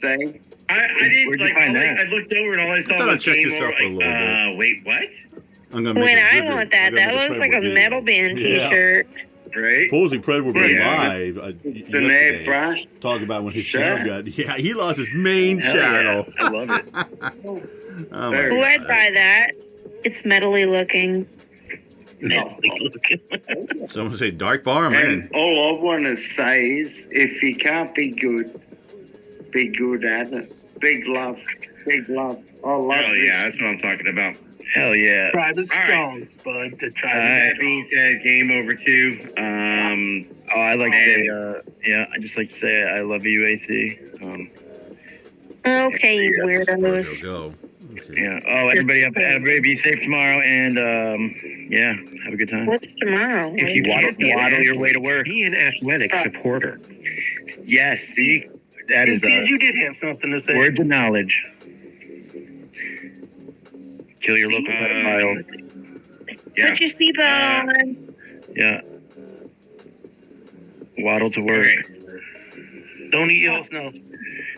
Say. I didn't Where'd you like. find that? I looked over and all I saw thought I'd was check game this over. out for a little bit. Wait, what? I'm gonna make When a I good- want that, I'm gonna that make looks like a Predator metal video. band Yeah. T-shirt. Right? Supposedly Predator will be Yeah. live It's an yesterday. airbrush. Talk about when his Sure. channel got. Yeah, he lost his main Hell channel. yeah. I love it. Oh my Ooh, I'd God. buy that. It's metally looking. Someone say Dark Bar, And man. all I want to say is, if you can't be good at it. Big love. I love Hell this. yeah, that's what I'm talking about. Hell yeah. Try the All right. stones, bud. To try That being said, game over too. I like to say, I just like to say I love you, AC. Okay, you Virgo, weirdos. go. Okay. Yeah. Oh, everybody be safe tomorrow, and yeah, have a good time. What's tomorrow? If you waddle your way to work. Be an athletic supporter. Yes. See, that is you did have something to say. words of knowledge. Kill your local pedophile. Yeah. Put your seatbelt on. Yeah. Waddle to work. Don't eat yellow snow.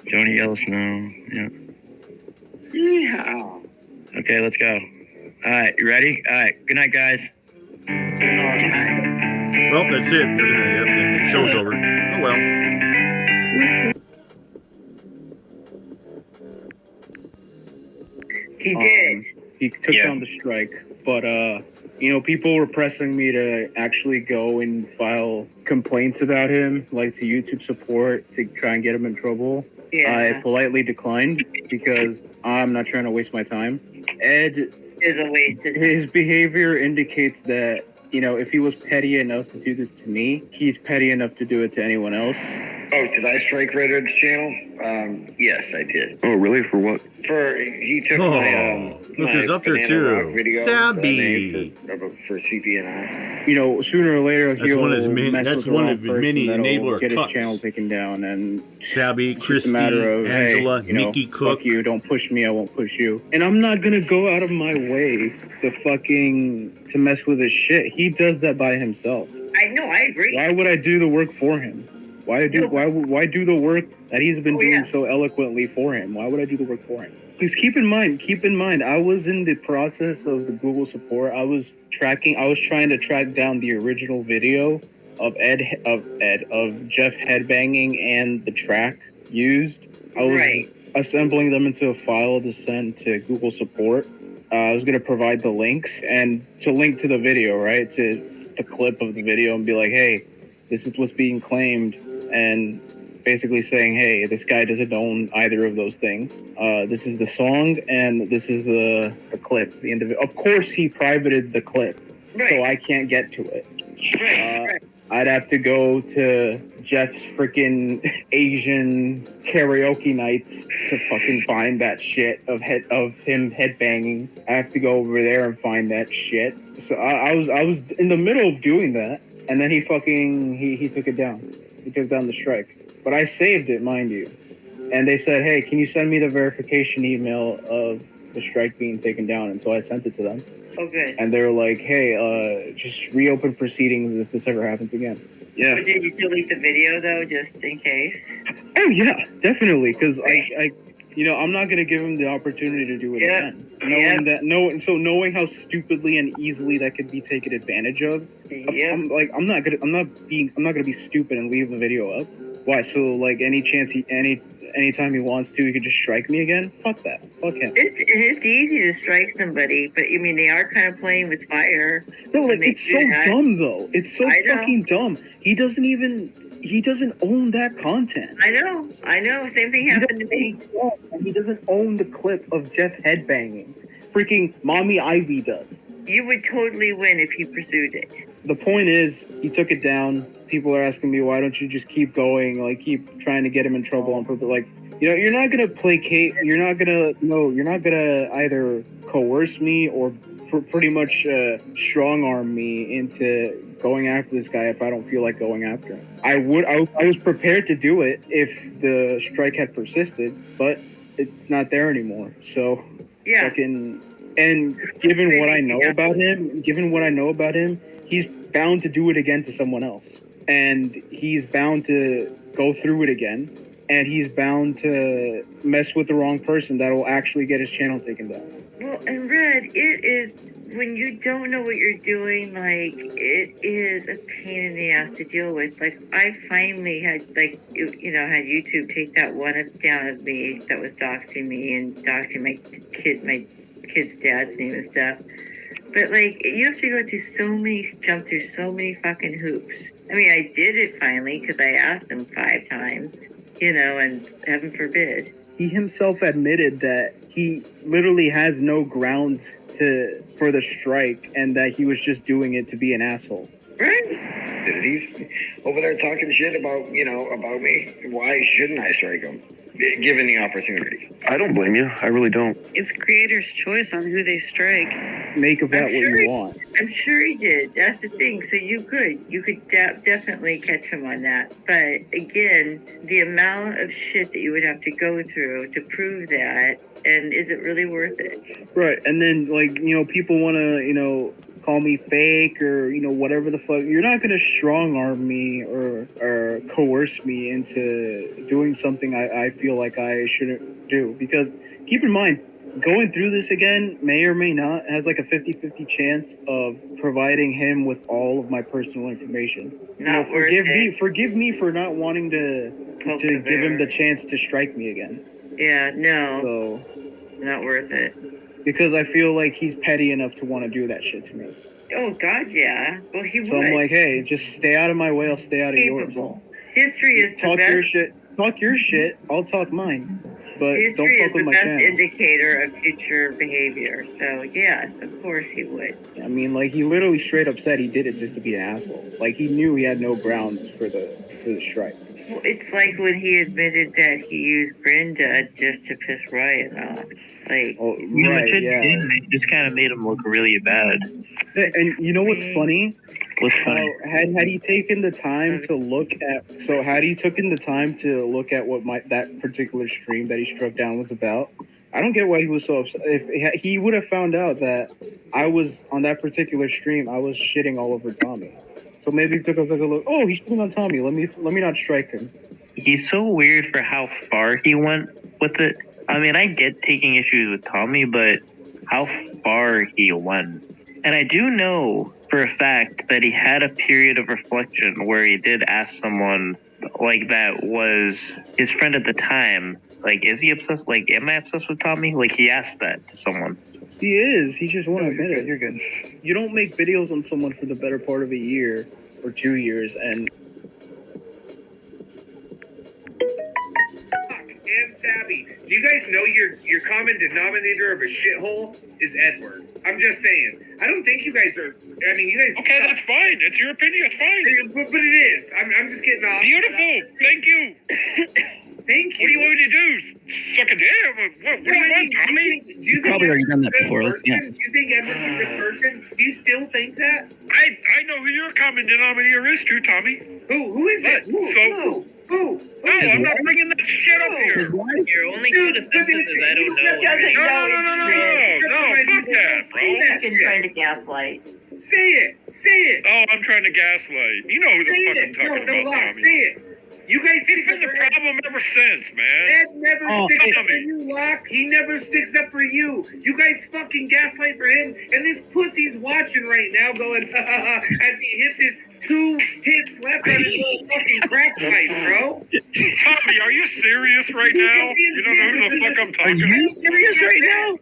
Don't eat yellow snow. Yeah. Yeah. Okay, let's go. All right, you ready? All right. Good night, guys. Well, that's it. Yep, the show's over. Oh well. He did. He took down the strike, but people were pressing me to actually go and file complaints about him, like to YouTube support, to try and get him in trouble. I politely declined because I'm not trying to waste my time. Ed Is a waste of his behavior indicates that, if he was petty enough to do this to me, he's petty enough to do it to anyone else. Oh, did I strike Redwood's channel? Yes, I did. Oh, really? For what? He took Oh, my look who's up there Banana too. Rock video Sabbie. for CPNI. Sooner or later That's he'll one of his many- mess that's with the one wrong of his person many that'll enabler get his cucks. channel taken down, and Sabbie, it's just Cristy, a matter of, Angela, hey, Nickie Cook. fuck you, don't push me, I won't push you. And I'm not gonna go out of my way to mess with his shit. He does that by himself. I know, I agree. Why would I do the work for him? Why do the work that he's been doing so eloquently for him? Why would I do the work for him? Because keep in mind, I was in the process of the Google support. I was trying to track down the original video of Jeff headbanging and the track used. I was assembling them into a file to send to Google support. I was going to provide the links and to link to the video, right? To the clip of the video and be like, hey, this is what's being claimed, and basically saying, hey, this guy doesn't own either of those things. This is the song, and this is the clip. Of course, he privated the clip, so I can't get to it. I'd have to go to Jeff's freaking Asian karaoke nights to fucking find that shit of him headbanging. I have to go over there and find that shit. So I was in the middle of doing that, and then he took it down. He took down the strike. But I saved it, mind you. And they said, hey, can you send me the verification email of the strike being taken down? And so I sent it to them. Oh, good. And they were like, hey, just reopen proceedings if this ever happens again. Yeah. But did you delete the video, though, just in case? Oh, yeah, definitely. Because I'm not going to give him the opportunity to do it again. Knowing how stupidly and easily that could be taken advantage of, I'm not gonna be stupid and leave the video up. Why? So like anytime he wants to, he could just strike me again. Fuck that. Fuck him. It's easy to strike somebody, but I mean they are kind of playing with fire. No, like it's so dumb though. It's so fucking dumb. He doesn't own that content. I know. Same thing happened to me. He doesn't own the clip of Jeff headbanging. Freaking Mommy Ivy does. You would totally win if he pursued it. The point is, he took it down. People are asking me, why don't you just keep going? Like, keep trying to get him in trouble on purpose. Like, you're not gonna placate. You're not gonna either coerce me or pretty much strong arm me into going after this guy if I don't feel like going after him. I was prepared to do it if the strike had persisted, but it's not there anymore. So and given what I know about him, he's bound to do it again to someone else, and he's bound to go through it again. and he's bound to mess with the wrong person that will actually get his channel taken down. Well, and Red, it is when you don't know what you're doing. Like, it is a pain in the ass to deal with. Like, I finally had, like, had YouTube take that one down of me that was doxing me and doxing my kid's dad's name and stuff. But, like, you have to jump through so many fucking hoops. I mean, I did it finally because I asked him 5 times, and heaven forbid. He himself admitted that he literally has no grounds for the strike and that he was just doing it to be an asshole. Right? He's over there talking shit about, about me. Why shouldn't I strike him? Given the opportunity. I don't blame you. I really don't. It's creator's choice on who they strike. Make of that what you want. I'm sure he did. That's the thing. So you could definitely catch him on that. But again, the amount of shit that you would have to go through to prove that, and is it really worth it? Right. And then, people want to, call me fake or, whatever the fuck. You're not going to strong arm me or coerce me into doing something I feel like I shouldn't do. Because keep in mind, going through this again may or may not has like a 50-50 chance of providing him with all of my personal information. Forgive me for not wanting to give him the chance to strike me again. Yeah, no. So not worth it. Because I feel like he's petty enough to want to do that shit to me. Oh God, yeah. Well, he would. So I'm like, hey, just stay out of my way. I'll stay out of yours. History is the best. Talk your shit. I'll talk mine. But history don't fuck is with the my best channel. indicator of future behavior. So yes, of course he would. I mean, like he literally straight up said he did it just to be an asshole. Like he knew he had no grounds for the strike. Well, it's like when he admitted that he used Brenda just to piss Ryan off. Like, It just kind of made him look really bad. And you know what's funny? What's funny? Had he taken the time to look at what that particular stream that he struck down was about, I don't get why he was so upset. If he would have found out that I was on that particular stream, I was shitting all over Tommy. So maybe he took a look. Oh, he's shitting on Tommy. Let me not strike him. He's so weird for how far he went with it. I mean, I get taking issues with Tommy, but how far he went. And I do know for a fact that he had a period of reflection where he did ask someone like that was his friend at the time, like, is he obsessed? Like, am I obsessed with Tommy? Like, he asked that to someone. He is. He just won't admit it. You're good. You don't make videos on someone for the better part of a year or 2 years and and Sabbie, do you guys know your common denominator of a shithole is Edward? I'm just saying. I don't think you guys are. I mean, you guys. Okay, suck. that's fine. That's your opinion. That's fine. But it is. I'm just getting off. Beautiful. Thank you. Thank you. What do you want me to do? Suck a dick? What do you want, Tommy? Do you think Probably already done that before. Yeah. Do you think Edward's a good person? Do you still think that? I know who your common denominator is too, Tommy. Who is it? Who? No, I'm not bringing that shit up here. You're only good at this is I don't know. No, fuck that, bro. He's trying to gaslight. Say it. Oh, I'm trying to gaslight. You know who the fuck I'm talking about, Tommy. Say it. You guys He's been the problem ever since, man. Ed never sticks up for you, Locke. He never sticks up for you. You guys fucking gaslight for him, and this pussy's watching right now going, as he hits his 2 hits left on his little fucking crack pipe, bro. Tommy, are you serious right now? You don't know who the fuck I'm talking about? Are you serious right now?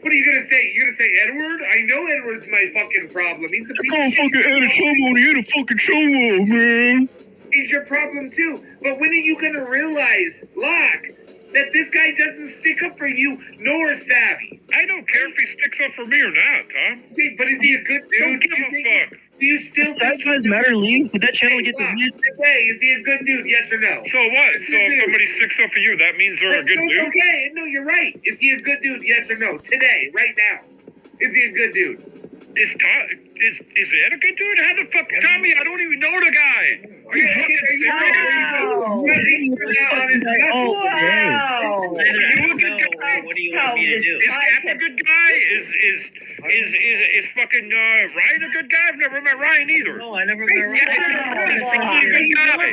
What are you gonna say? You're gonna say Edward? I know Edward's my fucking problem. He's a piece Call of fucking shit. Ed someone. He had a fucking solo, man. He's your problem too. But when are you gonna realize, Locke, that this guy doesn't stick up for you nor Sabbie? I don't care if he sticks up for me or not, Tom. But is he a good dude? Don't give a fuck. Do you still That size matter leave? Did that channel get Locke, deleted? Hey, is he a good dude? Yes or no? So what? So if somebody sticks up for you, that means they're a good dude? Okay, no, you're right. Is he a good dude? Yes or no? Today, right now. Is he a good dude? Is Ed a good dude? How the fuck, Tommy? I don't even know the guy. Are you fucking serious? What do you want me you to do? Is Cap a good guy? Is fucking Ryan a good guy? I've never met Ryan either. No, I never met Ryan. He's probably a good guy. But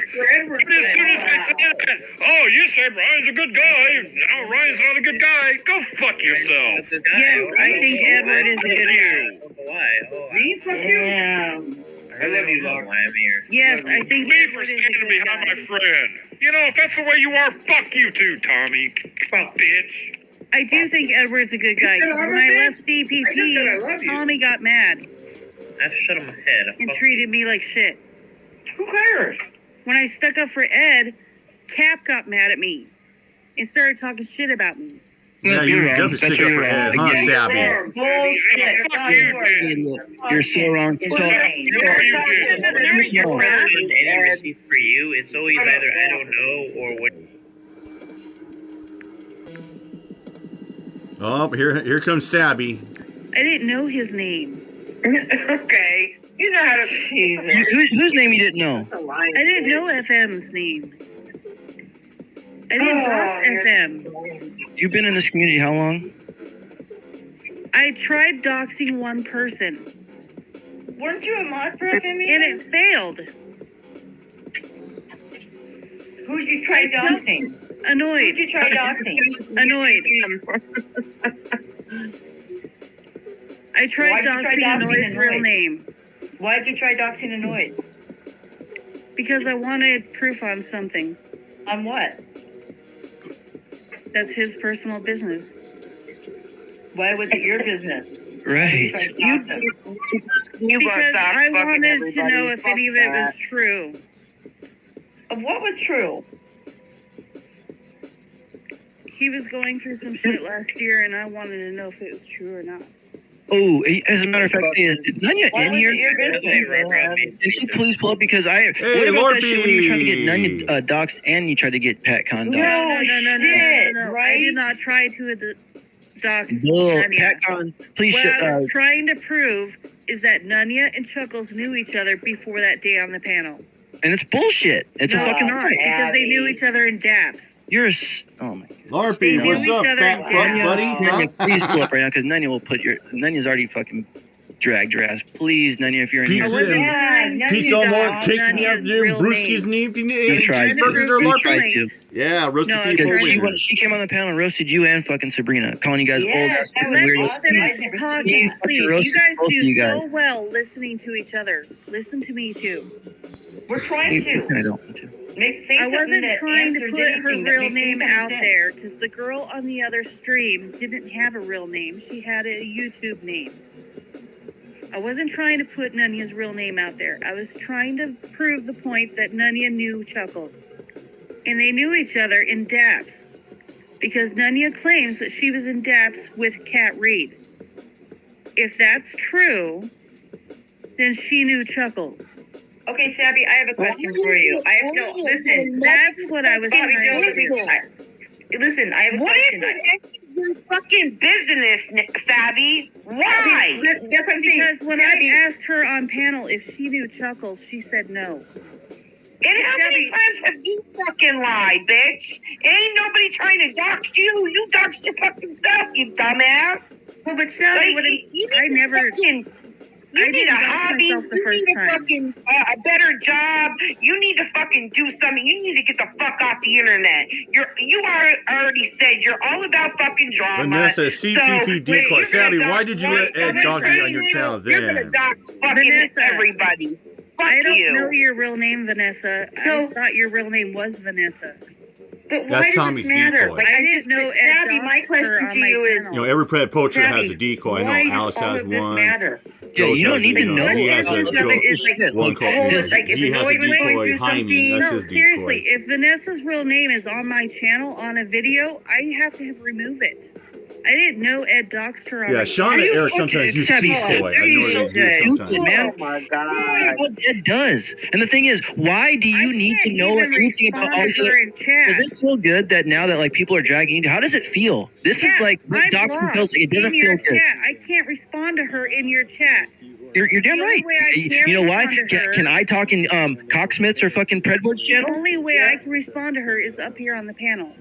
as soon as I say that, oh, you said Ryan's a good guy. Now Ryan's not a good guy. Go fuck yourself. Yes, I think Edward is a good guy. Why? Me? Fuck you. I love you, Lord. Why I'm here. Yes, I think Me Edward for is a standing good behind guy. my friend. You know, if that's the way you are, fuck you too, Tommy. Bitch. I do think Edward's a good guy. You said 'Cause I'm when a I bitch? left I just said I love CPP, you. Tommy got mad I've shut him head. and treated me like shit. Who cares? When I stuck up for Ed, Cap got mad at me and started talking shit about me. Yeah, you definitely stick up for Ed, huh, Sabbie? Bullshit. Fuck you, bitch. You're so wrong. So, Your question any receipt for you, it's always either I don't know or what. Oh, here comes Sabbie. I didn't know his name. Okay. You know how to. whose name you didn't know? I didn't know FM's name. I didn't talk FM. You've been in this community how long? I tried doxing one person, Weren't you a mod for FM? and it failed. Who'd you try doxing? Annoyed. Who'd you try doxing? Annoyed. I tried Why'd you try doxing doxing Annoyed's real Annoyed? name Why'd you try doxing Annoyed? because I wanted proof on something. On what? That's his personal business. Why was it your business? Right. Because I wanted to know if any of it was true. What was true? He was going through some shit last year, and I wanted to know if it was true or not. Oh, as a matter of fact, is Nunya Why in was here? it your business? Can she please pull up? Because what about that shit when you were trying to get Nunya doxed and you tried to get Pat Con doxed? No. I did not try to dox No, Nunya. Pat Con, please. What I was trying to prove is that Nunya and Chuckles knew each other before that day on the panel. And it's bullshit. It's a fucking lie. Because they knew each other in daps. You're oh my. Larpy, They what's knew up, each other fat in fuck dap. buddy? Huh? Nunya, please pull up right now because Nunya will put Nunya's already fucking dragged your ass. Please, Nunya, if you're in Pizza here. and pizza all more cake and have them brewskis and cheeseburgers or You Larpy? tried to. Yeah, roasted No, people because wings. She came on the panel and roasted you and fucking Sabrina, calling you guys old Yes, that was weird. awesome. I never Talking, fucking please. You roasted guys both of do you guys. so well listening to each other. Listen to me too. We're trying to. I don't want to. Say I wasn't something that trying to answers put her anything that real makes name any out sense. there because the girl on the other stream didn't have a real name. She had a YouTube name. I wasn't trying to put Nunya's real name out there. I was trying to prove the point that Nunya knew Chuckles. And they knew each other in daps. Because Nunya claims that she was in daps with Kat Reed. If that's true, then she knew Chuckles. Okay, Sabbie, I have a question for you. Listen. That's what I was Bobby trying to do. Listen, I have a What question. is your fucking business, Sabbie? Why? That's what I'm saying. Because when I asked her on panel if she knew Chuckles, she said no. And how many times have you fucking lied, bitch? Ain't nobody trying to dox you. You doxed your fucking self, you dumbass. Well, but Sabbie, I never. You need a didn't dox hobby. myself the You first need a time. fucking a better job. You need to fucking do something. You need to get the fuck off the internet. You already said you're all about fucking drama. Vanessa, CPP decoy. Sabbie, why did you let Ed Vanessa, dog you on your channel You're gonna then? dox fucking Vanessa. everybody. Fuck I don't you. know your real name, Vanessa. I thought your real name was Vanessa. But That's why Tommy's does this matter? decoy. Like, I didn't know Ed Sabbie, my doxed question her to on my you is, channel. You know, every poacher has a Sabbie, decoy. I why know does Alice all has of this one. matter? Yeah, you don't need to Ghost know. has, He he has essence of a it is like one the whole, called like if he has a Annoyed was going decoy through behind me. something. That's No, his seriously, decoy. if Vanessa's real name is on my channel on a video, I have to remove it. I didn't know Ed doxed her on Yeah, my Sean and Eric sometimes use Sabbie, decoy. I know what they do sometimes. man. Oh my god. That's what Ed does. And the thing is, why do you need to know anything about all this? these other? Does it feel good that now that like people are dragging you? How does it feel? This is like what I'm doxing blocked feels like. It doesn't in your feel good. chat. I can't respond to her in your chat. You're damn The right. only way I can You know why? respond to her- Can I talk in Cocksmith's or fucking Predwood's The channel? only way I can respond to her is up here on the panel.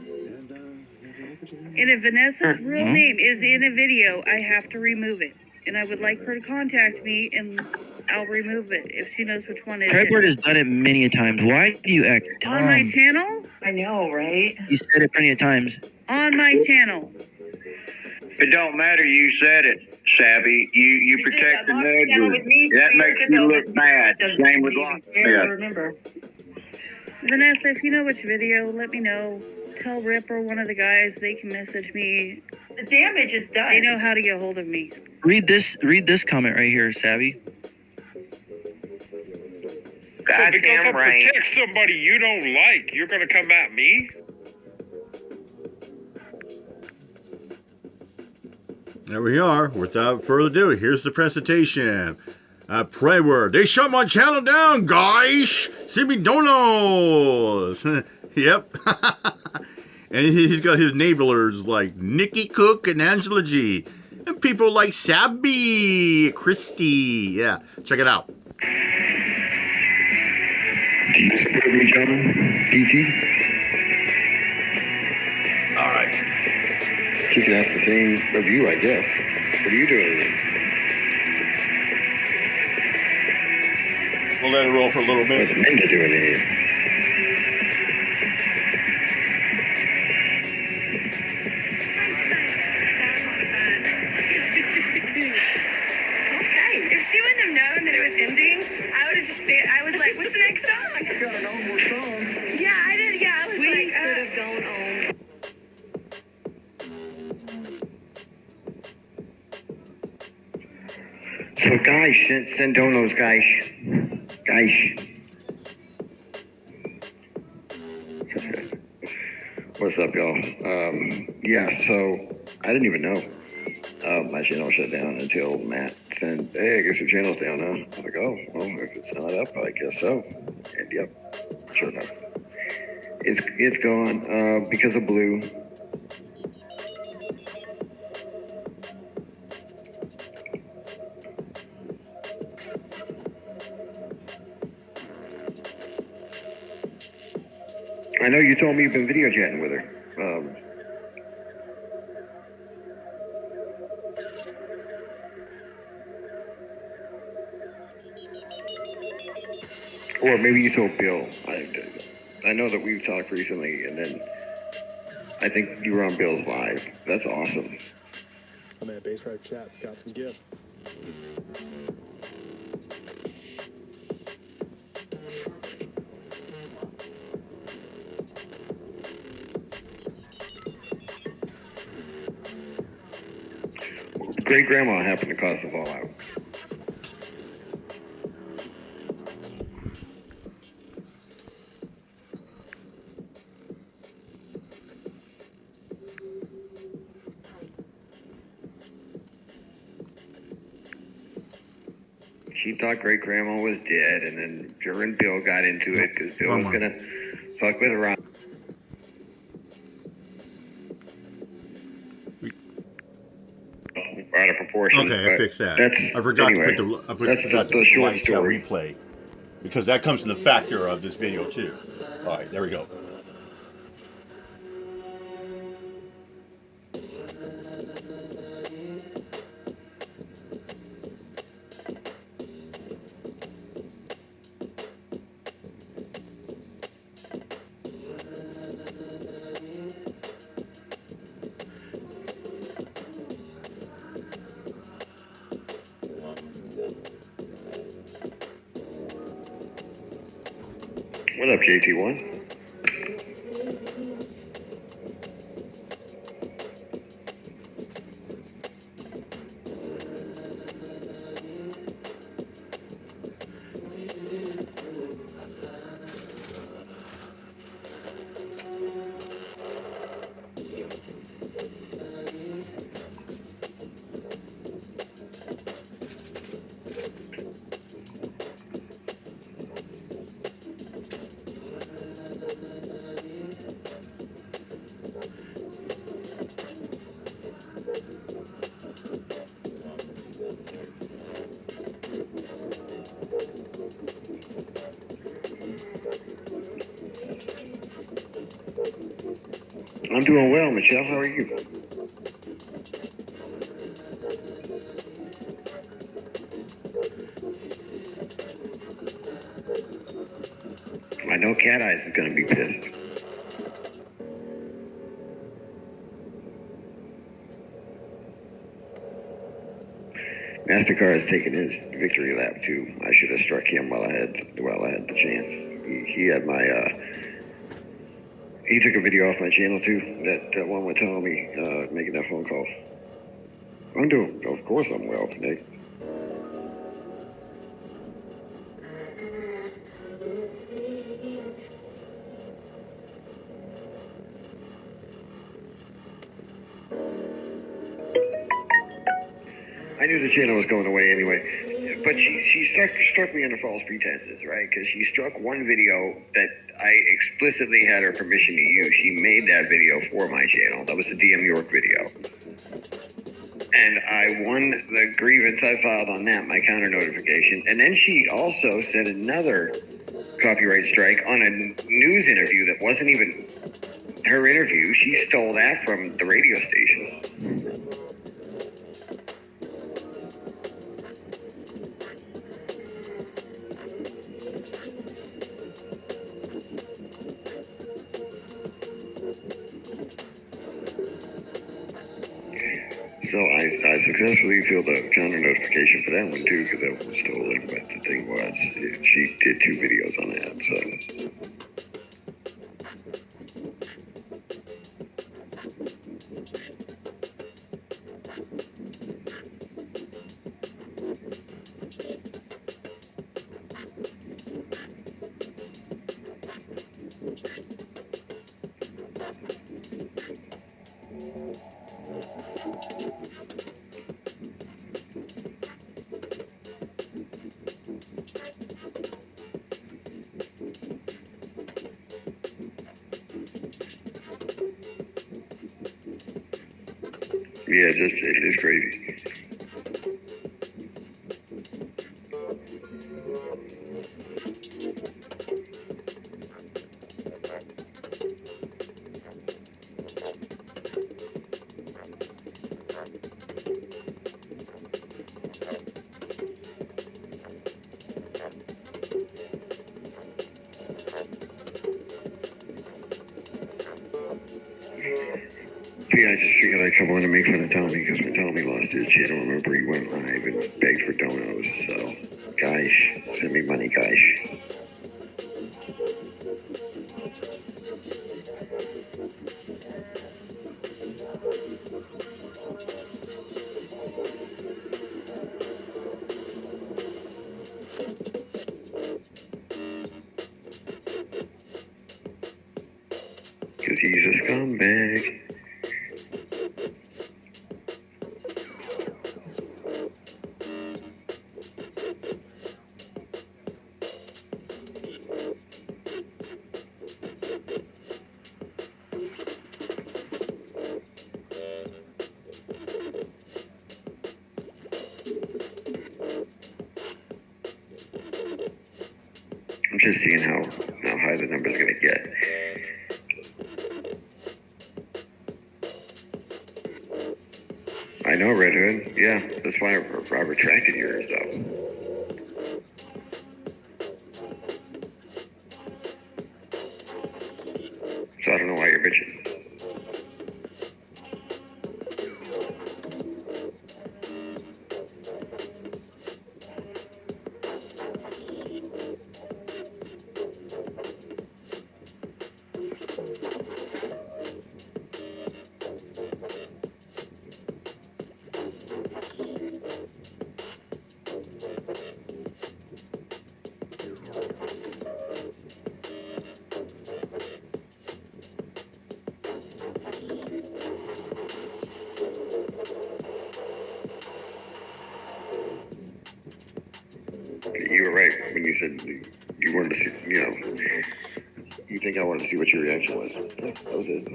And if Vanessa's real name is in a video, I have to remove it. And I would like her to contact me, and I'll remove it if she knows which one it is. Tripword has done it many a times. Why do you act dumb? On my channel? I know, right? You said it plenty of times. On my channel. It don't matter. You said it, Sabbie. You protect the nudge. That makes you look bad. Same with locksmith. Remember. Vanessa, if you know which video, let me know. Tell Rip or one of the guys, they can message me. The damage is done. They know how to get a hold of me. Read this comment right here, Sabbie. So because I protect somebody you don't like, you're going to come at me? There we are. Without further ado, here's the presentation. Pray word. They shut my channel down, guys. Sympathy Donos. Yep. And he's got his enablers like Nickie Cook and Angela G. And people like Sabbie, Cristy. Yeah, check it out. Do you support me, gentlemen? PT? All right. She can ask the same of you, I guess. What are you doing? We'll let it roll for a little bit. What's Minda doing in here? Okay, if she wouldn't have known that it was ending, I would have just said, I was like, what's the next song? I gotta know more songs. Yeah, I did. Yeah, I was like, we could have gone on. So, guys, send Donos, guys. What's up, y'all? Yeah, so I didn't even know my channel shut down until Matt said, hey, I guess your channel's down, huh? I was like, oh, well, if it's not up, I guess so. And yep, sure enough. It's gone because of Blue. I know you told me you've been video chatting with her. Or maybe you told Bill. I know that we've talked recently, and then I think you were on Bill's live. That's awesome. I'm at Base Drive Chat's got some gifts. Great grandma happened to cause the fallout. She thought great grandma was dead, and then her and Bill got into it because Bill was gonna fuck with her. Out of proportion. Okay, I fixed that. I forgot to put the short story replay because that comes in the factor of this video too. All right, there we go. What up, JT1? I'm doing well, Michelle. How are you? I know Cat Eyes is going to be pissed. MasterCard has taken his victory lap too. I should have struck him while I had the chance. He had my he took a video off my channel too. That one with Tommy making that phone call. I'm doing, of course I'm well, Nick. I knew the channel was going away anyway, but she struck me under false pretenses, right? Because she struck one video that I explicitly had her permission to use. She made that video for my channel. That was the DM York video. And I won the grievance I filed on that, my counter notification. And then she also sent another copyright strike on a news interview that wasn't even her interview. She stole that from the radio station. So I successfully filled a counter notification for that one too, because that was stolen. But the thing was, she did 2 videos on that. So yeah, it is crazy. Yeah, I just figured I'd come on and make fun of Tommy, because when Tommy lost his channel, remember, he went live and begged for donos. So, guys, send me money, guys. Because he's a scumbag. I'm just seeing how high the number's going to get. I know, Red Hood. Yeah, that's why I retracted yours, though. So I don't know why you're bitching. You were right when you said you wanted to see, you think I wanted to see what your reaction was. Yeah, that was it.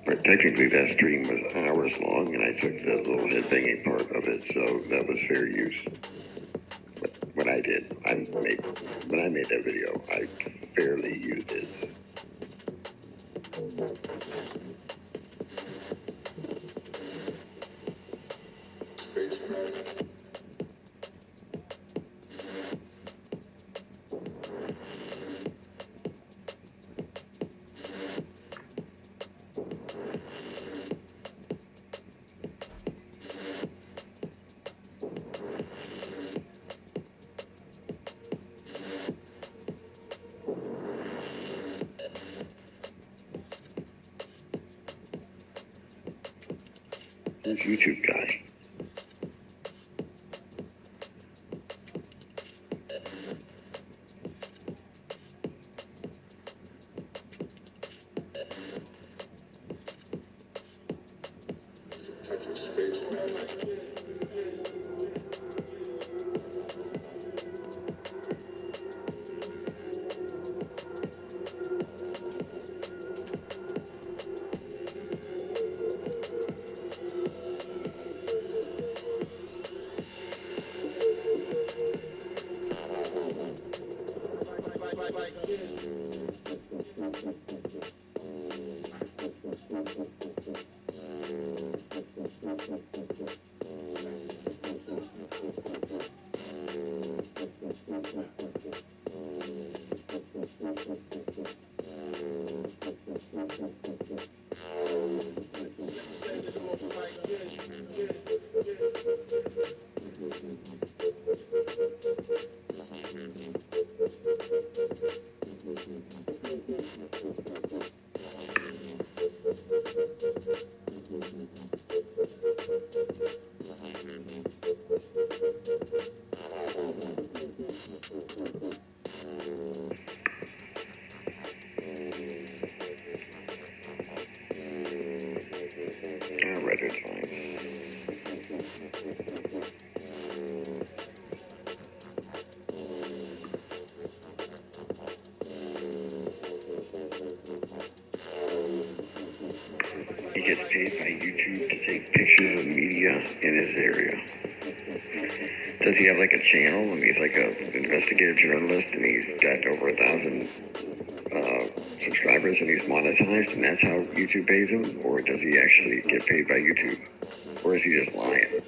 But technically that stream was hours long, and I took the little headbanging part of it, so that was fair use. But when I made that video, I fairly used it. This YouTube guy. Reddit's fine. He gets paid by YouTube to take pictures of media in his area. Does he have like a channel and he's like an investigative journalist and he's got over 1,000 subscribers and he's monetized and that's how YouTube pays him? Or does he actually get paid by YouTube? Or is he just lying?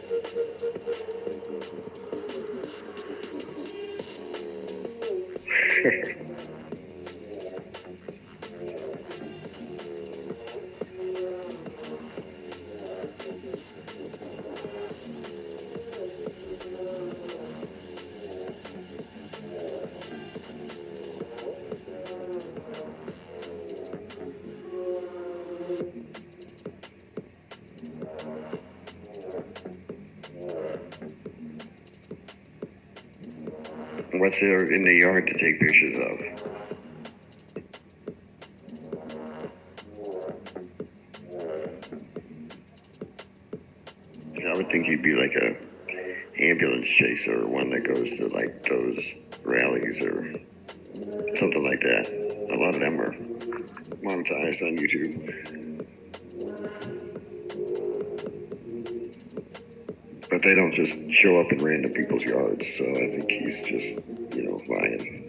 What's there in the yard to take pictures of? I would think he'd be like a ambulance chaser or one that goes to like those rallies or something like that. A lot of them are monetized on YouTube. But they don't just show up in random people's yards, so I think he's just, lying.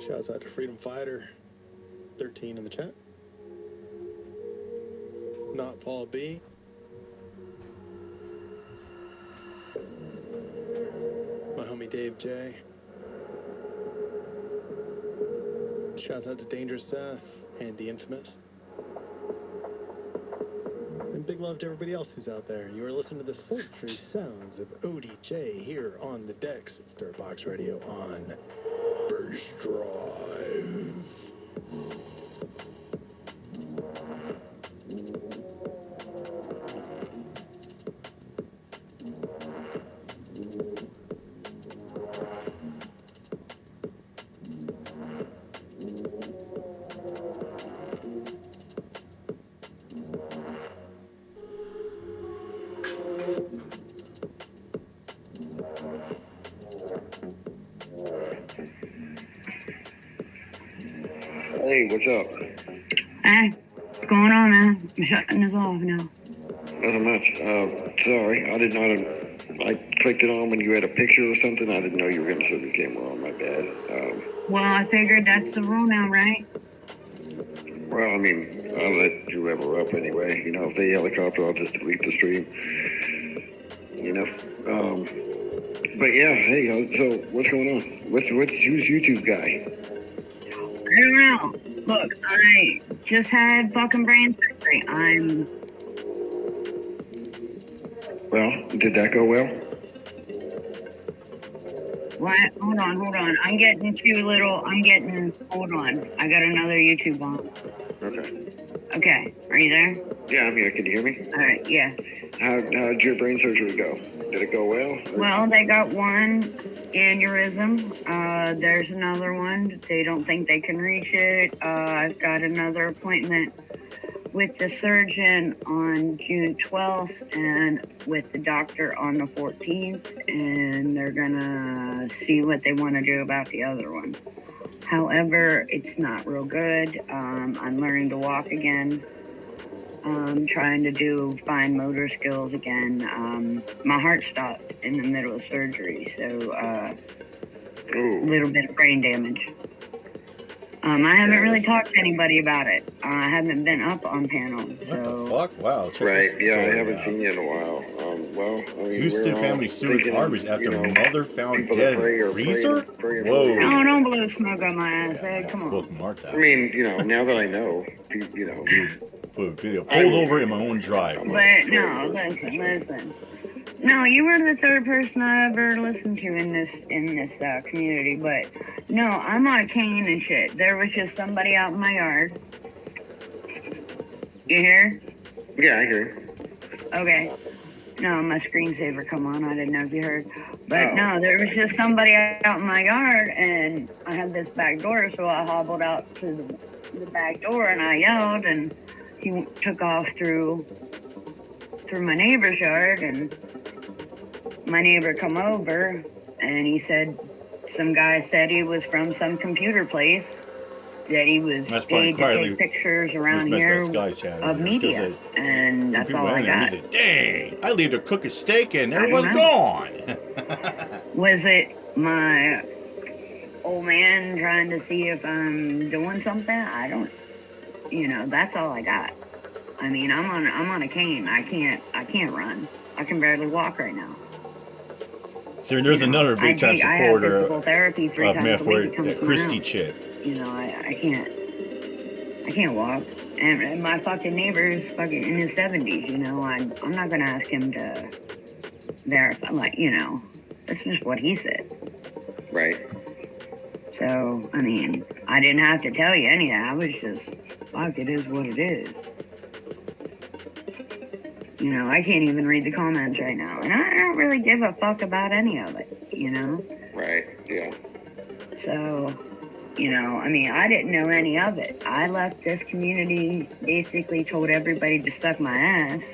Shouts out to Freedom Fighter 13 in the chat. Not Paul B. My homie Dave J. Shouts out to Dangerous Seth and The Infamous. And big love to everybody else who's out there. You are listening to the sultry sounds of ODJ here on the decks at Dirtbox Radio on Burst Drive. Hey, what's up? Hey, what's going on, man? I'm shutting this off now. Nothing much. Sorry, I did not. I clicked it on when you had a picture or something. I didn't know you were going to show the camera on. My bad. Well, I figured that's the rule now, right? Well, I mean, I'll let whoever up anyway. You know, if they helicopter, I'll just delete the stream. You know. But yeah, hey, so what's going on? Who's YouTube guy? I don't know. Look, I just had fucking brain surgery. Well, did that go well? What? Hold on. Hold on. I got another YouTube on. Okay. Okay, are you there? Yeah, I'm here. Can you hear me? All right, yeah. How'd your brain surgery go? Did it go well? Well, they got one aneurysm. There's another one. They don't think they can reach it. I've got another appointment with the surgeon on June 12th and with the doctor on the 14th, and they're gonna see what they want to do about the other one. However, it's not real good. I'm learning to walk again. Trying to do fine motor skills again. My heart stopped in the middle of surgery, so a little bit of brain damage. I haven't really talked to anybody about it. I haven't been up on panel. What the fuck? Wow. Right, yeah, I haven't seen you in a while. Well, I mean, Houston family sued Harvey's after mother found dead in freezer? Whoa. No, don't blow smoke on my ass, Ed. Come on. I mean, you know, now that I know, you know. Put a video pulled over in my own drive. But no, listen. No, you were the third person I ever listened to in this community. But no, I'm on a cane and shit. There was just somebody out in my yard. You hear? Yeah, I hear. Okay. No, my screensaver come on. I didn't know if you heard. But no, there was just somebody out in my yard, and I had this back door, so I hobbled out to the back door, and I yelled, and he took off through my neighbor's yard, and my neighbor come over, and he said some guy said he was from some computer place, that he was paid to take pictures around here of media, and that's all I got. Said, dang, I leave to cook a steak and everyone's gone. Was it my old man trying to see if I'm doing something? I don't, that's all I got. I mean, I'm on a cane. I can't run. I can barely walk right now. So there's another big time supporter I have physical therapy 3 of times a week. Meffward, that Cristy chick. I can't walk. And my fucking neighbor's fucking in his 70s, I'm not gonna ask him to verify, that's just what he said. Right. So, I mean, I didn't have to tell you any of that. I was just, fuck, it is what it is. I can't even read the comments right now. And I don't really give a fuck about any of it, Right, yeah. So, I didn't know any of it. I left this community, basically told everybody to suck my ass.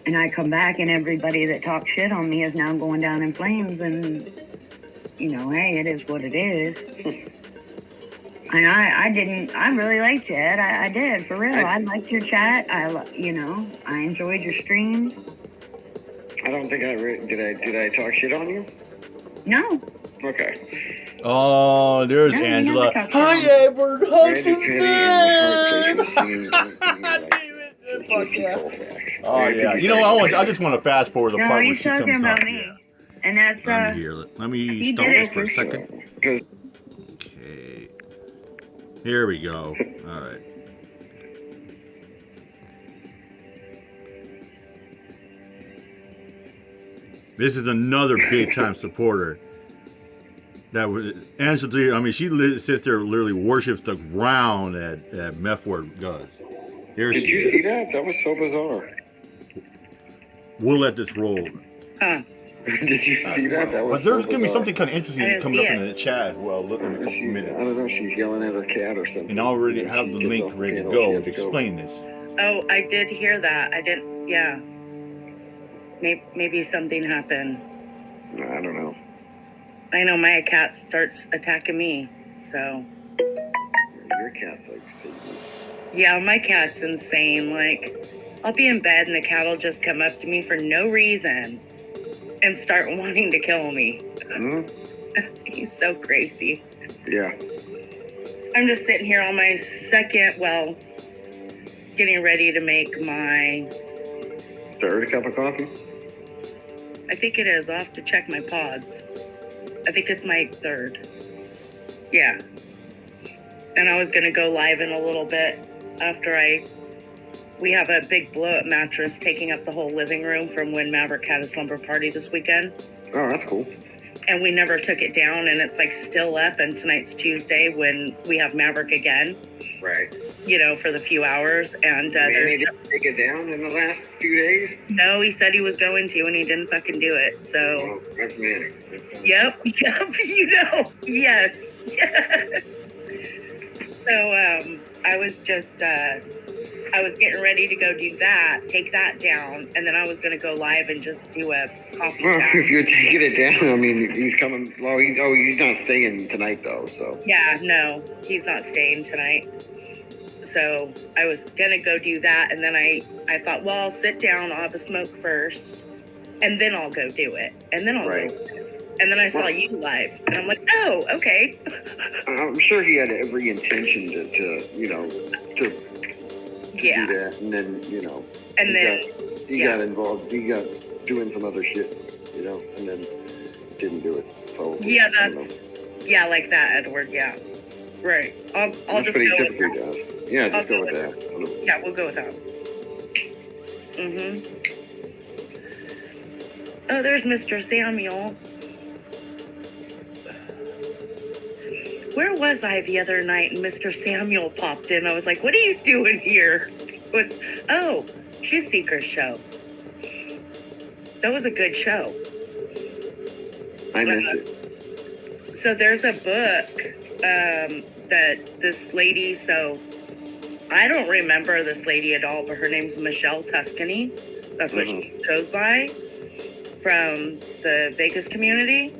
And I come back and everybody that talks shit on me is now going down in flames, and, hey, it is what it is. And I really liked you, Ed. I did, for real. I liked your chat. I enjoyed your streams. I don't think did I talk shit on you? No. Okay. Oh, there's Angela. Hi, Edward Hudson. Fuck yeah. Oh yeah. I just want to fast forward the part where she comes talking about up. me. Yeah. And that's Let me stop this for a second. Okay. Here we go. All right. This is another big time supporter. That was Angela. I mean, she sits there, literally worships the ground that Meffward does. Here Did she you is. see that? That was so bizarre. We'll let this roll. Huh. Did you see that? That was But there's so gonna be bizarre. something kind of I interesting didn't coming see up it. in the chat. Well, look in a couple minutes. I don't know. She's yelling at her cat or something. And I already And have she the gets link off the ready to panel, go she to had to go. explain this. Oh, I did hear that. I didn't. Yeah. Maybe something happened. I don't know. I know my cat starts attacking me. So. Your cat's like Satan. Yeah, my cat's insane. Like, I'll be in bed and the cat will just come up to me for no reason and start wanting to kill me. He's so crazy. Yeah. I'm just sitting here on my second, well, getting ready to make my, Third cup of coffee? I think it is. I'll have to check my pods. I think it's my third. Yeah. And I was going to go live in a little bit after we have a big blow-up mattress taking up the whole living room from when Maverick had a slumber party this weekend. Oh, that's cool. And we never took it down, and it's like still up, and tonight's Tuesday when we have Maverick again. Right. You know, for the few hours. And Man, he didn't take it down in the last few days? no, he said he was going to, and he didn't fucking do it. So. Oh, that's manic. Yep, you know, yes. So, I was just, I was getting ready to go do that, take that down, and then I was going to go live and just do a coffee Well, chat. if you're taking it down, I mean, he's coming. Well, he's not staying tonight though. So. Yeah, no, he's not staying tonight. So I was going to go do that, and then I thought, well, I'll sit down, I'll have a smoke first, and then I'll go do it. And then I'll go live. And then I saw you live, and I'm like, oh, okay. I'm sure he had every intention to you know, to Yeah. do that, and then you know, And he got involved. He got doing some other shit, you know, and then didn't do it. Probably. Yeah, I don't know. yeah, like that, Edward, yeah. Right. I'll That's just what he go with typically that. does. Yeah, I'll just go go with with that. Yeah, we'll go with that. Mm-hmm. Oh, there's Mr. Samuel. Where was I the other night and Mr. Samuel popped in? I was like, what are you doing here? It was, oh, Truth Seeker's show. That was a good show. I missed it. So there's a book that this lady, so I don't remember this lady at all, but her name's Michelle Tuscany. That's what she goes by, from the Vegas community.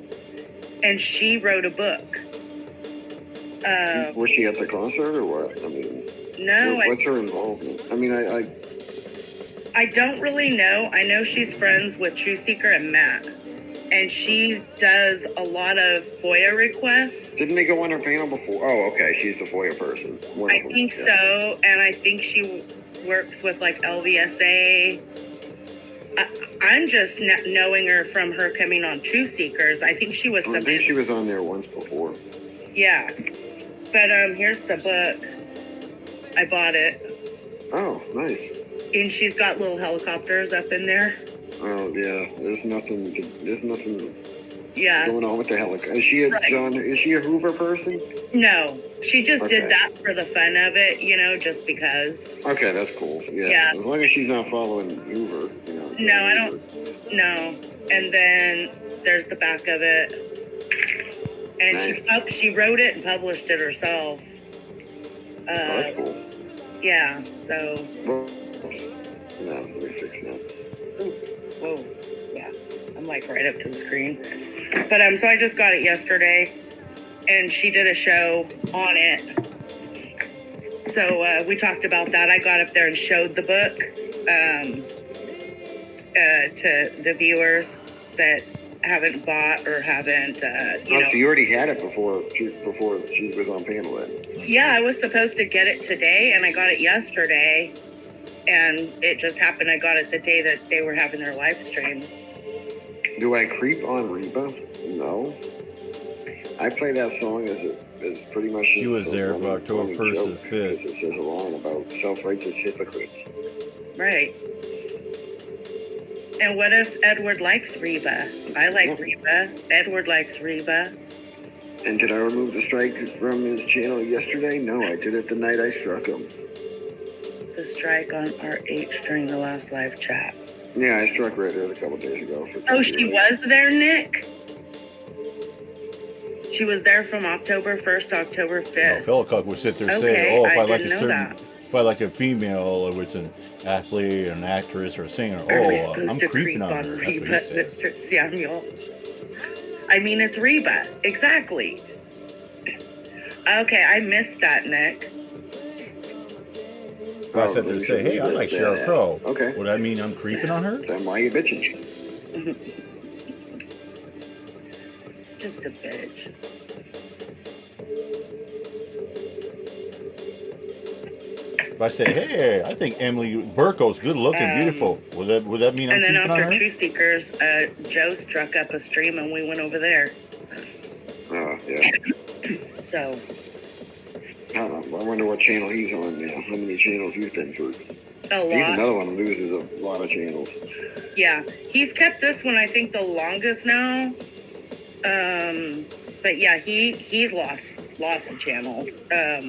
And she wrote a book. Was she at the concert or what? I mean, No, what's her involvement? I mean, I don't really know. I know she's friends with Truth Seeker and Matt. And she does a lot of FOIA requests. Didn't they go on her panel before? Oh, okay. She's the FOIA person. One I of them, think yeah. so. And I think she works with like LVSA. I'm just knowing her from her coming on Truth Seekers. I think she was I think she was on there once before. Yeah. But here's the book. I bought it. Oh, nice. And she's got little helicopters up in there. Oh yeah. There's nothing. Yeah. Going on with the helicopter. Is she a John? Is she a Hoover person? No, she just Okay. did that for the fun of it, you know, just because. Okay, that's cool. Yeah. Yeah. As long as she's not following Hoover, you know. No, I don't. No. And then there's the back of it. And Nice. she wrote it and published it herself. Oh, that's cool. Yeah, so. No, let me fix that. Oops. Whoa. Yeah. I'm like right up to the screen. But so I just got it yesterday. And she did a show on it. So we talked about that. I got up there and showed the book to the viewers that haven't bought or haven't, you know. So you already had it before she was on panel then? Yeah, I was supposed to get it today, and I got it yesterday. And it just happened I got it the day that they were having their live stream. Do I creep on Reba? No. I play that song as pretty much. She was there from October 1st to the 5th. Because it says a line about self-righteous hypocrites. Right. And what if Edward likes Reba? I like Reba. Edward likes Reba. And did I remove the strike from his channel yesterday? No, I did it the night I struck him. The strike on RH during the last live chat. Yeah, I struck Red Hood a couple days ago. Oh, she was there, Nick? She was there from October 1st, October 5th. Phil Cook would sit there and Okay, say, "Oh, if I I like didn't a know certain, that. if I like a female, or it's an athlete, or an actress, or a singer, Are we oh, supposed I'm to creeping creep on on her." That's what he Reba, says. Mr. Samuel? I mean, it's Reba. Exactly. Okay, I missed that, Nick. If I sit there and say, "Hey, I like Sheryl Crow," okay, would that mean I'm creeping on her? Then why are you bitching? Just a bitch. If I say, "Hey, I think Emily Burko's good looking, beautiful," would that mean I'm And then creeping on after her? True Seekers, Joe struck up a stream and we went over there. Oh, yeah. So, I wonder what channel he's on now. How many channels he's been through. a He's lot. another one who loses a lot of channels. Yeah, he's kept this one, I think, the longest now. But yeah, he's lost lots of channels. Yeah,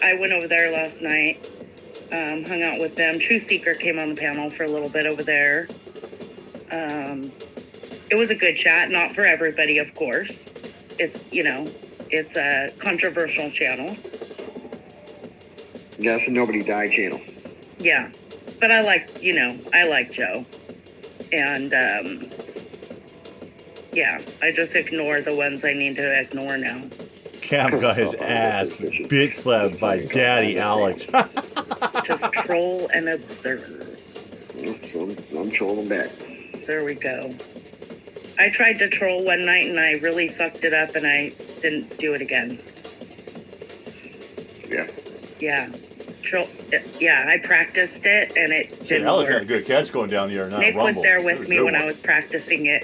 I went over there last night, hung out with them. True Seeker came on the panel for a little bit over there. It was a good chat, not for everybody, of course. It's a controversial channel. Yeah, it's a Nobody Died channel. Yeah, but I like Joe. And, yeah, I just ignore the ones I need to ignore now. Cam got his ass bitch slapped by Daddy Alex. Just troll and observe. So I'm trolling back. There we go. I tried to troll one night and I really fucked it up and I didn't do it again. Yeah. Yeah. I practiced it and it didn't Alex work. had a good catch going down there. Nick was there with me when I was practicing it.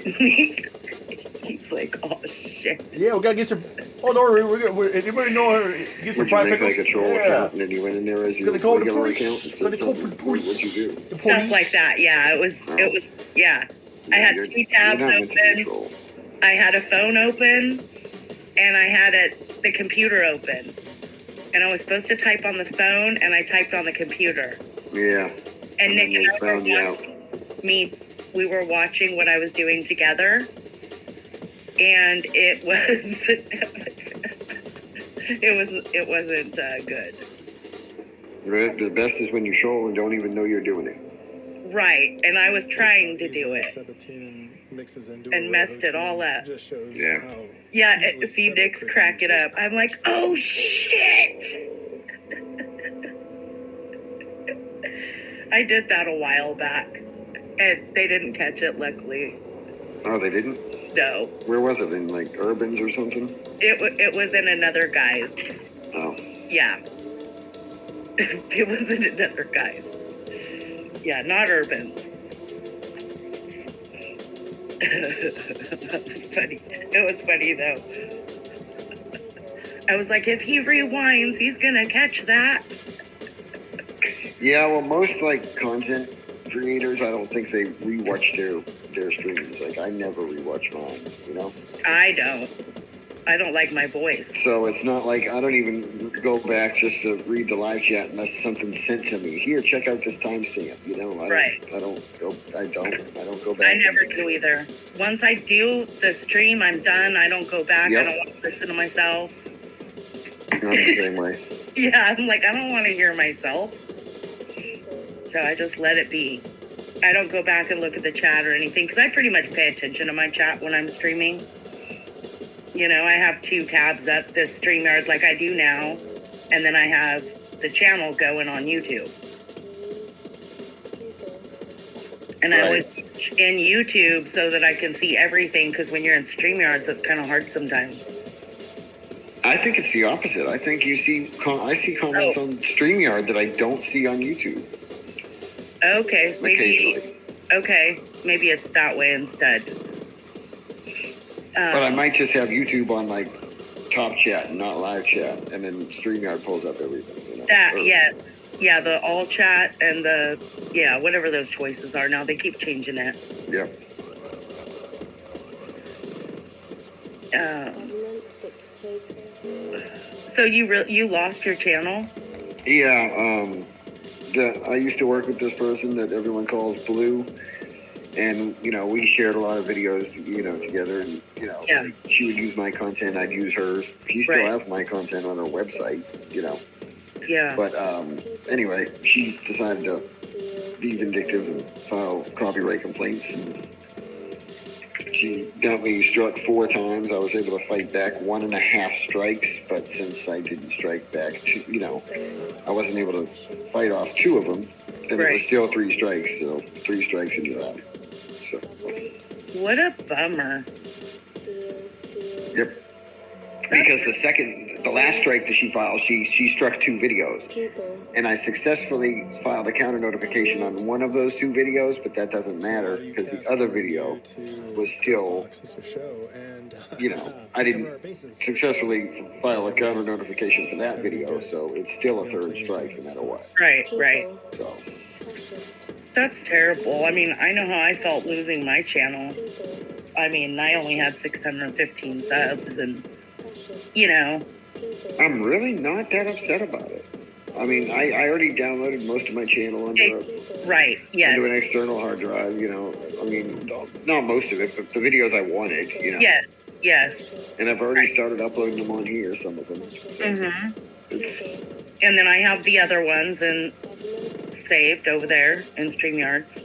He's like, "Oh shit." Yeah, we gotta get some. Oh no, anybody know her? Get some Would you fried make pickles? like a troll account and then you went in there as your Gonna call the regular police. account and Gonna said call the something? police. What'd you do? Stuff like that. Yeah, it was. Yeah. I had two tabs you're not meant to open. control. I had a phone open, and I had the computer open. And I was supposed to type on the phone, and I typed on the computer. Yeah. And Nick and I were found you out. we were watching what I was doing together, and it was, it wasn't good. Right? The best is when you troll and don't even know you're doing it. Right, and I was trying to do it, and messed it all up. Yeah. Yeah, see Nick's crack it up. I'm like, oh shit! I did that a while back, and they didn't catch it, luckily. Oh, they didn't? No. Where was it? In like Urbans or something? It was in another guy's. Oh. Yeah. It was in another guy's. Yeah, not Urban's. That's funny. It was funny though. I was like, if he rewinds, he's gonna catch that. Yeah, well, most like content creators, I don't think they rewatch their streams. Like, I never rewatch mine, you know? I don't like my voice. So it's not like I don't even go back just to read the live chat unless something's sent to me. Here, check out this timestamp. You know, I don't go back. I never do either. Once I do the stream, I'm done. I don't go back. Yep. I don't want to listen to myself. I'm the same way. Yeah, I'm like, I don't want to hear myself. So I just let it be. I don't go back and look at the chat or anything because I pretty much pay attention to my chat when I'm streaming. You know, I have two tabs up, this StreamYard like I do now, and then I have the channel going on YouTube. And I always in YouTube so that I can see everything because when you're in StreamYards, it's kind of hard sometimes. I think it's the opposite. I think I see comments on StreamYard that I don't see on YouTube. Okay, so Occasionally. maybe it's that way instead. But I might just have YouTube on like top chat and not live chat, and then StreamYard pulls up everything. You know? Yes, Yeah, the all chat and the, yeah, whatever those choices are now. They keep changing it. Yep. So you lost your channel? Yeah, I used to work with this person that everyone calls Blue, and we shared a lot of videos, together, and Yeah. she would use my content, I'd use hers. She still has my content on her website, Yeah. But anyway, she decided to be vindictive and file copyright complaints, and she got me struck 4 times. I was able to fight back 1.5 strikes, but since I didn't strike back 2, I wasn't able to fight off 2 of them. Then it was still 3 strikes, so 3 strikes and you're out. So. What a bummer. Yep. Because the last strike that she filed, she struck 2 videos. And I successfully filed a counter notification on one of those 2 videos, but that doesn't matter because the other video was still, I didn't successfully file a counter notification for that video, so it's still a 3rd strike no matter what. Right. So. That's terrible. I mean, I know how I felt losing my channel. I mean, I only had 615 subs and, I'm really not that upset about it. I mean, I already downloaded most of my channel onto an external hard drive, I mean, not most of it, but the videos I wanted, Yes. And I've already started uploading them on here, some of them. Mm-hmm. And then I have the other ones saved over there in StreamYards.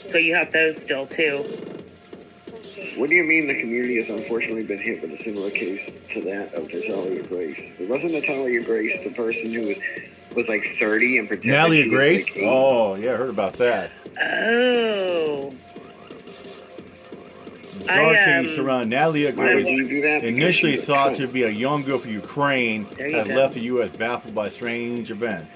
So you have those still too. What do you mean the community has unfortunately been hit with a similar case to that of Natalia Grace? It wasn't Natalia Grace the person who was like 30 and pretended Natalia she Grace? was like 8? Oh, yeah, I heard about that. Oh. Bizarre case around Natalia Grace, initially initially thought to be a young girl from Ukraine, has left the U.S. baffled by strange events.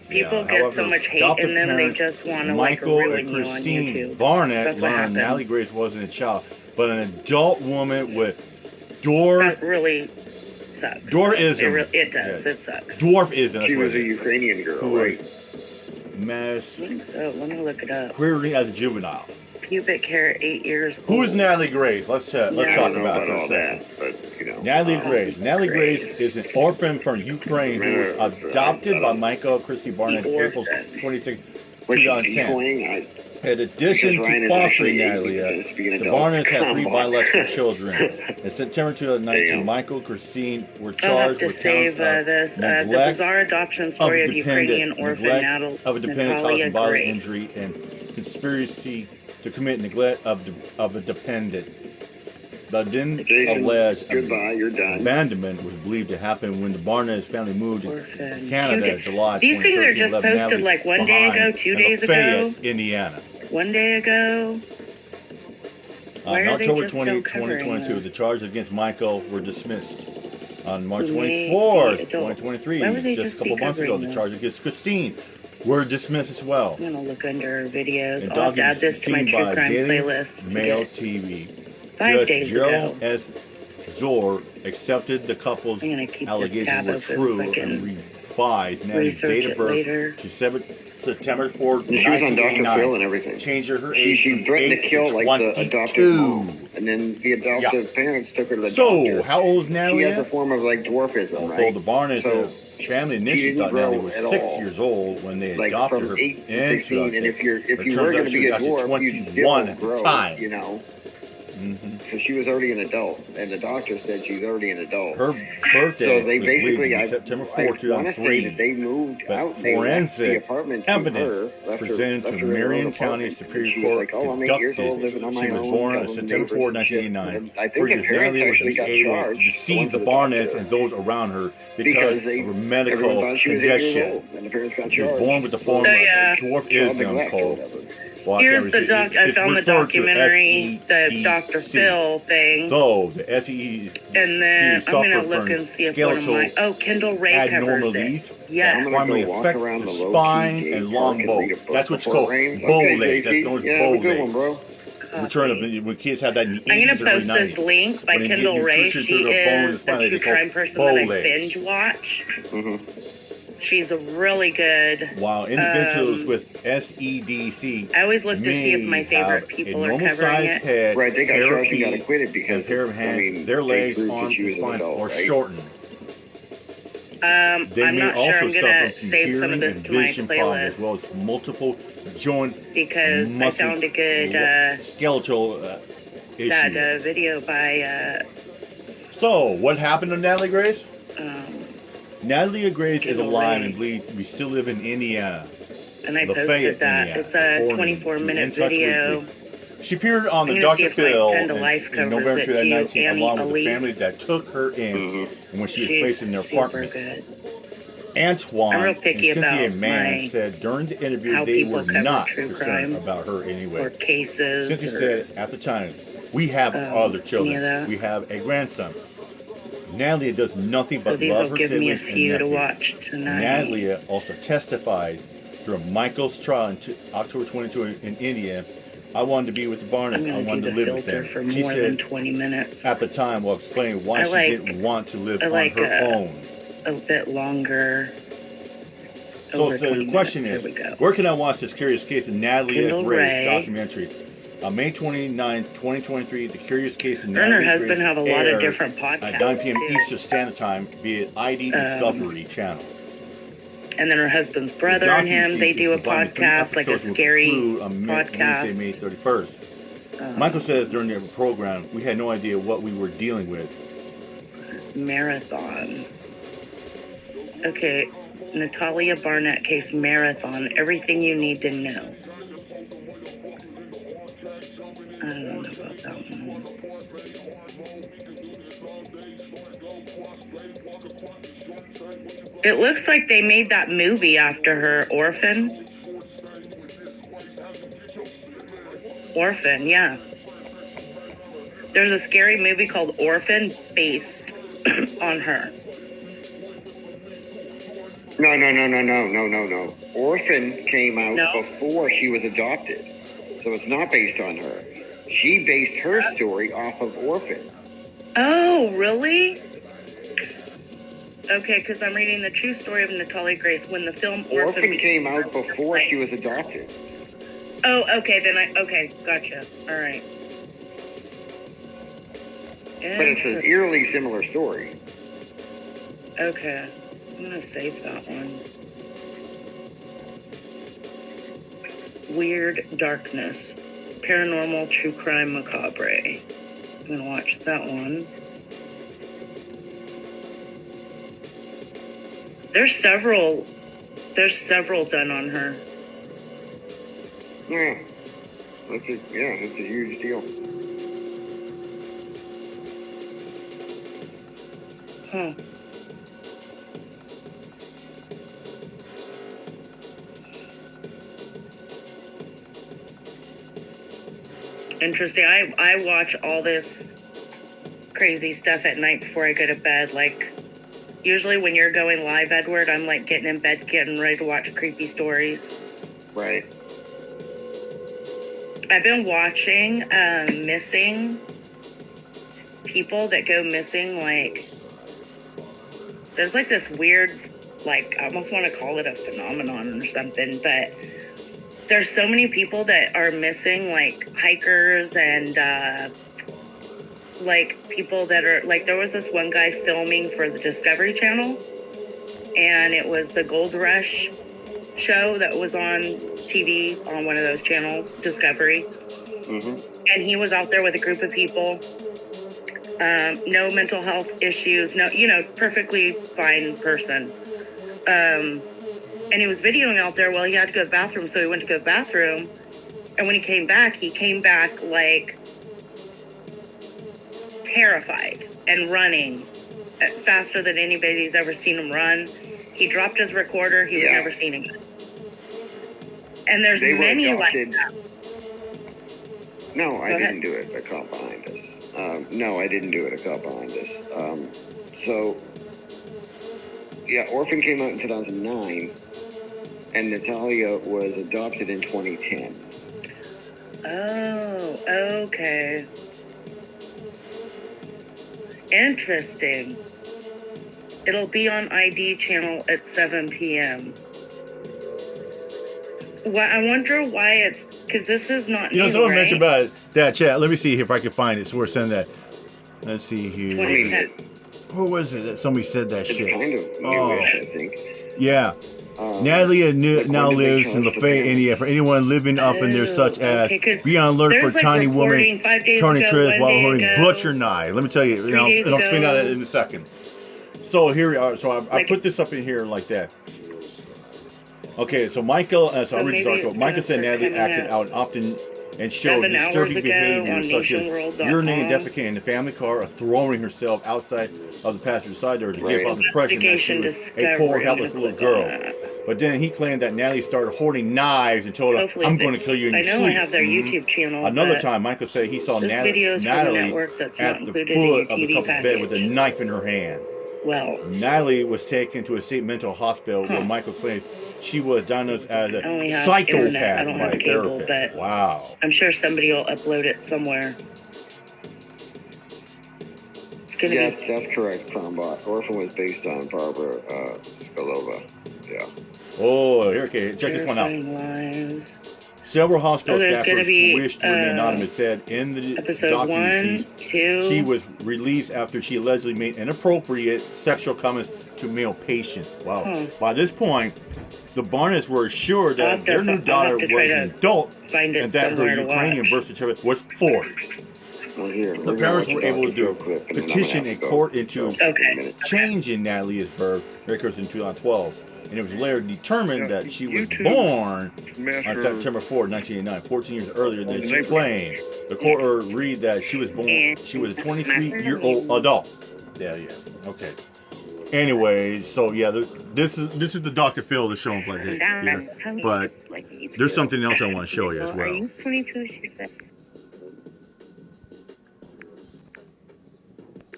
People get so much hate and then they just want to ruin you on YouTube. Barnett That's what learned happens. Natalie Grace wasn't a child, but an adult woman with that really sucks. Dwarfism. It does. It sucks. Dwarfism. She was a Ukrainian girl, right? Mass. I think so. Let me look it up. Queerly as a juvenile. Pubic hair, 8 years old. Who's Natalie Grace? Let's talk about it for a all second. that, but Natalie Grace. Natalie Grace is an orphan from Ukraine who was adopted by Michael Cristy Barnett in April 26, 2010. In addition to fostering Natalie, the Barnetts had 3 biological children. In September 2019, Michael and Christine were charged with counts of the bizarre adoption story of Ukrainian orphan dependent Natalia causing bodily Grace. injury and conspiracy to commit neglect of a dependent. The then alleged abandonment was believed to happen when the Barnett's family moved to Canada in July. These things are just posted like 1 day ago, 2 days ago. Lafayette, Indiana. 1 day ago. Why In are they October just 20, still covering 2022, this? the charges against Michael were dismissed. On March Who may 24th, be adult. 2023, Why would they just a just couple be months ago, covering the charges this? against Christine were dismissed as well. I'm gonna look under videos. And I'll have to add this to my seen true by crime Daily playlist. Mail TV. 5 Judge days Gerald ago. S. Zor accepted the couple's I'm gonna keep this allegations tab were open so true I can and revised Natalie's research date of it birth later. to September 4th, And she was on Dr. 1989. Phil and everything. Changed her age She from threatened 8 to kill like the 22. adoptive mom, and then the adoptive parents took her to the doctor. So, how old is Natalie? She has a form of like dwarfism, Although right? the Barnett family initially didn't thought Natalie grow was at 6 all. years old when they Like adopted from her. 8 to 16, and if you were turns going out to she be a was actually dwarf, you'd 21 still at the grow, time. So she was already an adult, and the doctor said she was already an adult. Her birthday So they was basically, believed to be I September 4, want to say 2003. that they moved But out. They left the forensic apartment to evidence her, left presented her to in her own Marion County apartment. Superior She was Court like, "Oh, I'm 8 years old, living on my she was own." born on telling September neighbors 4, and shit. 1989. And I think the Natalie parents was actually got able charged. to the deceive ones the that Barnetts adopted and those around her because of her medical everyone thought she was 8 years condition. old, and the parents got She was charged. born with the form So, of yeah. dwarfism called. Here's the doc. I found the documentary, the Dr. Phil thing. So the SEC And then I'm gonna suffered look from and see if one of my Kendall Ray covers abnormalities it. Yes. primarily affect the spine and long bow. That's what's called bow leg. That's known as bow legs. Return of when kids have that in the 80s I'm gonna or early post this 90s. link by When they get Kendall Ray. nutrition She through their bone and is spine, a they true call crime person bow that I legs. binge watch. She's a really good. While individuals with SEDC I always look to see if my may favorite have people a are normal covering sized it. head, Right, they got pair of charged and got feet, acquitted because, and pair of hands, I mean, their they legs, proved that arms, she was and an spine adult, are right? shortened. They I'm may not also sure. I'm suffer gonna from save some of hearing this and to my vision problems, as well playlist as multiple joint because I muscle found a good skeletal issues. that video by So, what happened to Natalie Grace? Natalie Grace is Kim alive Ray. and believed we still live in Indiana. and I Lafayette, posted that. Indiana, It's a according to 24-minute In Touch video. Weekly. She appeared on I'm the gonna see Dr. if my Phil 10 to in, Life in covers November it too. 2019, Annie along with the Elise. family that took her in when she was She's placed in their super apartment. good. Antoine I'm real and picky Cynthia about Mann my said during the interview how they people were cover not true concerned crime about her anyway. or cases Cynthia or said at the time, "We have other any of children. that. We have a grandson. Natalie does nothing So but these love will her give me a siblings and few to nephews." watch tonight. Natalie also testified during Michael's trial in October 22 in India. "I wanted to be with the I'm Barnetts. I gonna do wanted the to live with filter them." for She more than said 20 minutes. at the time while explaining why I she like- didn't want to live I like, on her own. A bit longer. So Over the 20 question minutes. is, Here we go. where can I watch this curious case of Natalie Kendall Grace Ray. documentary? On May 29, 2023, the curious case of Her and Natalie her husband Grace have a lot of aired different podcasts at 9 p.m. too. Eastern Standard Time via ID Discovery channel. And then her husband's brother and him, they do a podcast, like a scary podcast. Wednesday, May 31st. Michael says during the program, "We had no idea what we were dealing with." Marathon. Okay, Natalia Barnett case marathon. Everything you need to know. I don't know about that one. It looks like they made that movie after her, Orphan. Orphan, yeah. There's a scary movie called Orphan based on her. No. Orphan came out before she was adopted. So it's not based on her. She based her story off of Orphan. Oh, really? Okay, because I'm reading the true story of Natalia Grace when the film Orphan came out before she was adopted. Oh, okay, then okay, gotcha. All right. But it's an eerily similar story. Okay, I'm gonna save that one. Weird Darkness, Paranormal True Crime Macabre. I'm gonna watch that one. There's several done on her. Yeah. It's a huge deal. Huh. Interesting. I watch all this crazy stuff at night before I go to bed. Like, usually when you're going live, Edward, I'm like getting in bed, getting ready to watch creepy stories. Right. I've been watching missing people that go missing. Like, there's like this weird, like, I almost want to call it a phenomenon or something, but there's so many people that are missing, like hikers and like people that are like, there was this one guy filming for the Discovery Channel, and it was the Gold Rush show that was on TV on one of those channels, Discovery. Mm-hmm. And he was out there with a group of people, no mental health issues, no, perfectly fine person. And he was videoing out there. Well, he had to go to the bathroom, so he went to go to the bathroom. And when he came back like terrified and running faster than anybody's ever seen him run. He dropped his recorder. He was never seen again. And there's many like that. No, I didn't do it. A cop behind us. No, I didn't do it. A cop behind us. So, yeah, Orphan came out in 2009, and Natalia was adopted in 2010. Oh, okay. Interesting. It'll be on ID channel at 7 p.m. I wonder why it's, because this is not You know, new, someone right? mentioned about that chat. Let me see if I can find it. So we're sending that. Let's see here. 2010. Who was it that somebody said that It's shit? kind of newish, I think. Yeah. Natalie now when did they lives in charge the Lafayette, parents? Indiana. For anyone living up in there, such as be on alert there's, for like, tiny recording woman 5 days turning ago, trips 1 while day holding ago, butcher knife. Let me tell you, 3 days and I'll explain ago. that in a second. So here we are. So I Like- put this up in here like that. Okay, so Michael, so I'll read this maybe article. it's Michael gonna said start Natalie coming acted up out often and showed 7 hours disturbing ago behavior on such as nationworld.com. urinating, defecating in the family car, or throwing herself outside of the passenger side door to give off the impression that she Investigation was a Discovery. poor, I'm helpless gonna little click on girl. that. But then he claimed that Natalie started hoarding knives and told her, Hopefully I'm they- going to kill you in I your know sleep. I have their YouTube channel. Another but time, Michael said he saw this video is from a Natalie network that's at not the included in foot your of the TV couple's bed with a package. knife in her hand. Well, Natalie was taken to a state mental hospital where Michael claimed she was diagnosed as a I only have internet. I psychopath don't by a have cable, therapist. but Wow. I'm sure somebody will upload it somewhere. It's gonna Yes, be that's correct, Crombot. Orphan was based on Barbara Skalova. Yeah. Oh, here, okay. Check this one out. Terrifying Lies. Several hospital there's gonna staffers be, who wished to remain anonymous said in the episode 1, documentary 2. she was released after she allegedly made inappropriate sexual comments to male patients. Wow. Huh. By this point, the Barnetts were assured that their new daughter was an adult find it and that her somewhere to Ukrainian watch. birth certificate was forged. Well, here, The parents were able to petition a court into changing Natalie's birth records in 2012, and it was later determined that she was born on September 4, 1989, 14 years earlier than she claimed. The court read that she was born. She was a 23-year-old adult. Yeah, okay. Anyway, so yeah, this is the Dr. Phil that's showing like here, but there's something else I want to show you as well. 22, she said.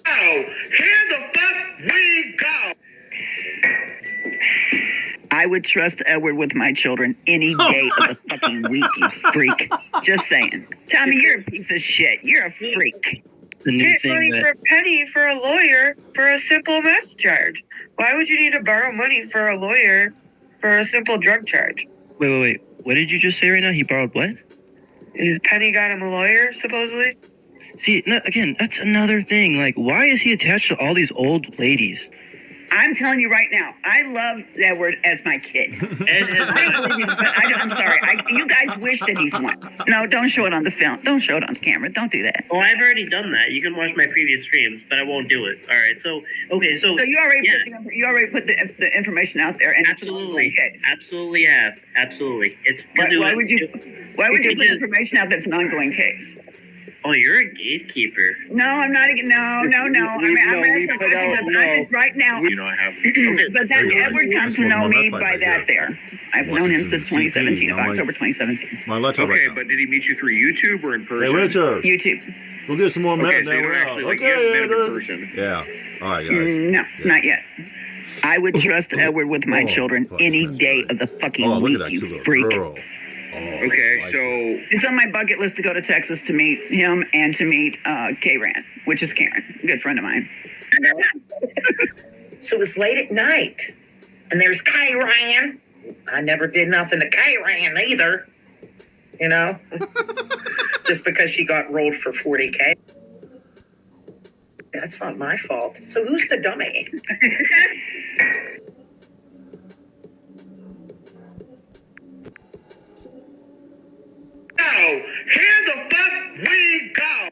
Here the fuck we go. I would trust Edward with my children any day of the fucking week, you freak. Just saying. Tommy, you're a piece of shit. You're a freak. The new Get thing money that for a penny for a lawyer for a simple meth charge. Why would you need to borrow money for a lawyer for a simple drug charge? wait. What did you just say right now? He borrowed what? Penny got him a lawyer, supposedly? See, no, again, that's another thing. Like, why is he attached to all these old ladies? I'm telling you right now, I love Edward as my kid. I'm sorry. You guys wish that he's one. No, don't show it on the film. Don't show it on the camera. Don't do that. Oh, I've already done that. You can watch my previous streams, but I won't do it. All right. So, okay. So you already put the information out there, and absolutely, it's an ongoing case. absolutely have, absolutely. It's Why would you put information out that's an ongoing case? Oh, you're a gatekeeper. No, I'm not. No. I'm asking questions right now. You know I have. Okay. But then Edward comes to know me by that there. I've known him since 2017, October 2017. My laptop Okay, right now. but did he meet you through YouTube or in person? Hey, Richard. YouTube. We'll get some more Okay, meth so now. you don't We're out. actually, like, you haven't met him in Edward. person. Yeah. All right, guys. No, not yet. I would trust Edward with my children any day of the fucking Oh, look week, at that you cute little freak. girl. Okay, so It's on my bucket list to go to Texas to meet him and to meet K-Ran, which is Karen, a good friend of mine. So it's late at night, and there's K-Ran. I never did nothing to K-Ran either, you know, just because she got rolled for 40K. That's not my fault. So who's the dummy? Now, here the fuck we go.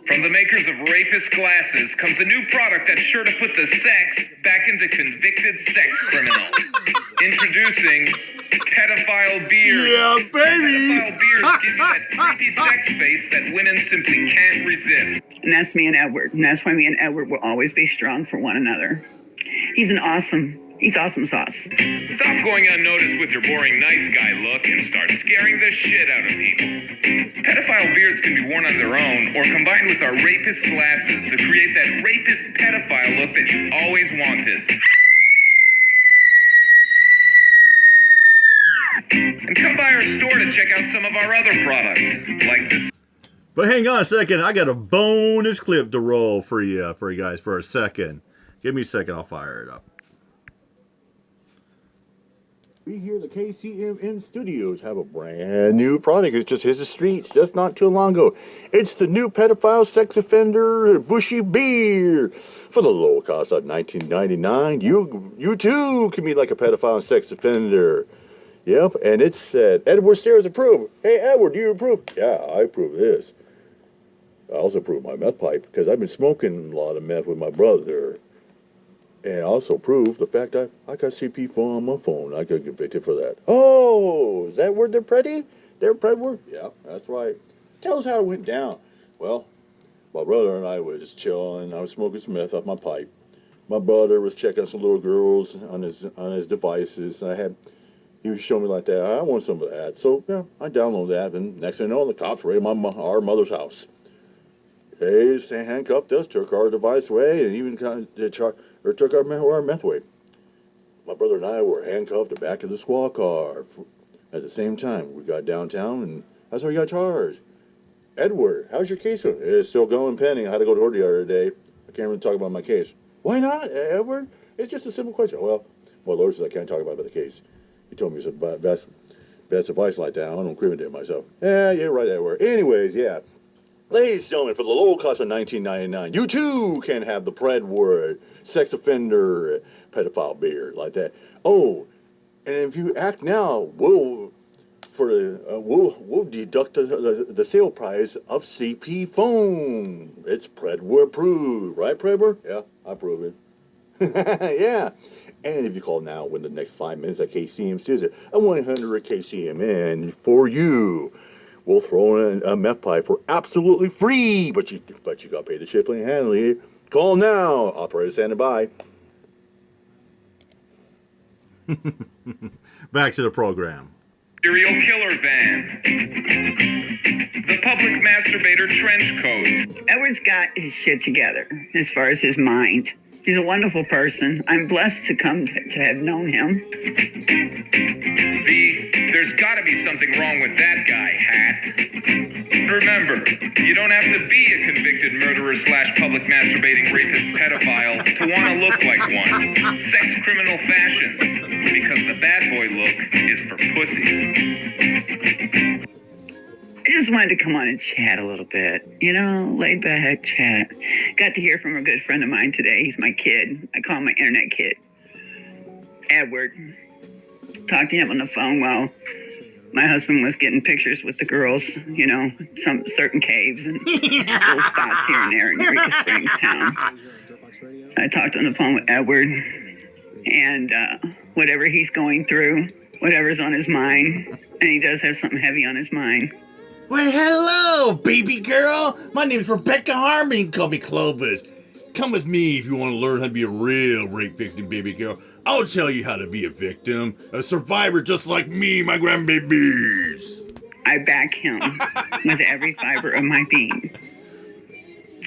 From the makers of Rapist Glasses comes a new product that's sure to put the sex back into convicted sex criminals. Introducing Pedophile Beards. Yeah, baby. Pedophile Beards give you that creepy sex face that women simply can't resist. And that's me and Edward. And that's why me and Edward will always be strong for one another. He's awesome sauce. Stop going unnoticed with your boring nice guy look and start scaring the shit out of people. Pedophile beards can be worn on their own or combined with our Rapist Glasses to create that rapist pedophile look that you've always wanted. And come by our store to check out some of our other products, like this. But hang on a second. I got a bonus clip to roll for you guys for a second. Give me a second. I'll fire it up. We here at the KCMN Studios have a brand new product. It just hit the streets just not too long ago. It's the new pedophile sex offender bushy beer. For the low cost of $19.99, you too can be like a pedophile sex offender. Yep, and it said, Edward Stairs approved. Hey, Edward, do you approve? Yeah, I approve this. I also approve my meth pipe because I've been smoking a lot of meth with my brother. And I also approve the fact I got CP on my phone. I got convicted for that. Oh, is that where they're peddie? They're Meffward? Yeah, that's right. Tell us how it went down. Well, my brother and I was just chilling. I was smoking some meth off my pipe. My brother was checking some little girls on his devices. He was showing me like that. I want some of that. So, yeah, I downloaded that. And next thing I know, the cops raided our mother's house. They handcuffed us, took our device away, and even took our meth away. My brother and I were handcuffed to the back of the squad car. At the same time, we got downtown, and that's how we got charged. Edward, how's your case going? It's still going pending. I had to go to court the other day. I can't really talk about my case. Why not, Edward? It's just a simple question. Well, my lawyer says I can't talk about the case. He told me some best advice like that. I don't incriminate myself. Yeah, you're right, Edward. Anyways, yeah. Ladies and gentlemen, for the low cost of $19.99, you too can have the Meffward sex offender pedophile beer like that. Oh, and if you act now, we'll deduct the sale price of CP phone. It's Meffward approved, right, Meffward? Yeah, I approve it. Yeah. And if you call now within the next 5 minutes at KCM Studios, a 100 KCMN for you. We'll throw in a meth pipe for absolutely free, but you got to pay the shipping and handling. Call now. Operator standing by. Back to the program. Serial killer van. The public masturbator trench coat. Edward's got his shit together as far as his mind. He's a wonderful person. I'm blessed to have known him. There's gotta be something wrong with that guy, Hat. Remember, you don't have to be a convicted murderer / public masturbating rapist pedophile to want to look like one. Sex criminal fashions, because the bad boy look is for pussies. I just wanted to come on and chat a little bit, laid back chat. Got to hear from a good friend of mine today. He's my kid. I call him my internet kid. Edward. Talked to him on the phone while my husband was getting pictures with the girls, some certain caves and little spots here and there in Eureka Springs town. I talked on the phone with Edward, and whatever he's going through, whatever's on his mind, and he does have something heavy on his mind. Well, hello, baby girl. My name is Rebecca Harmon. You can call me Clovis. Come with me if you want to learn how to be a real rape victim, baby girl. I'll tell you how to be a victim, a survivor just like me, my grandbabies. I back him with every fiber of my being.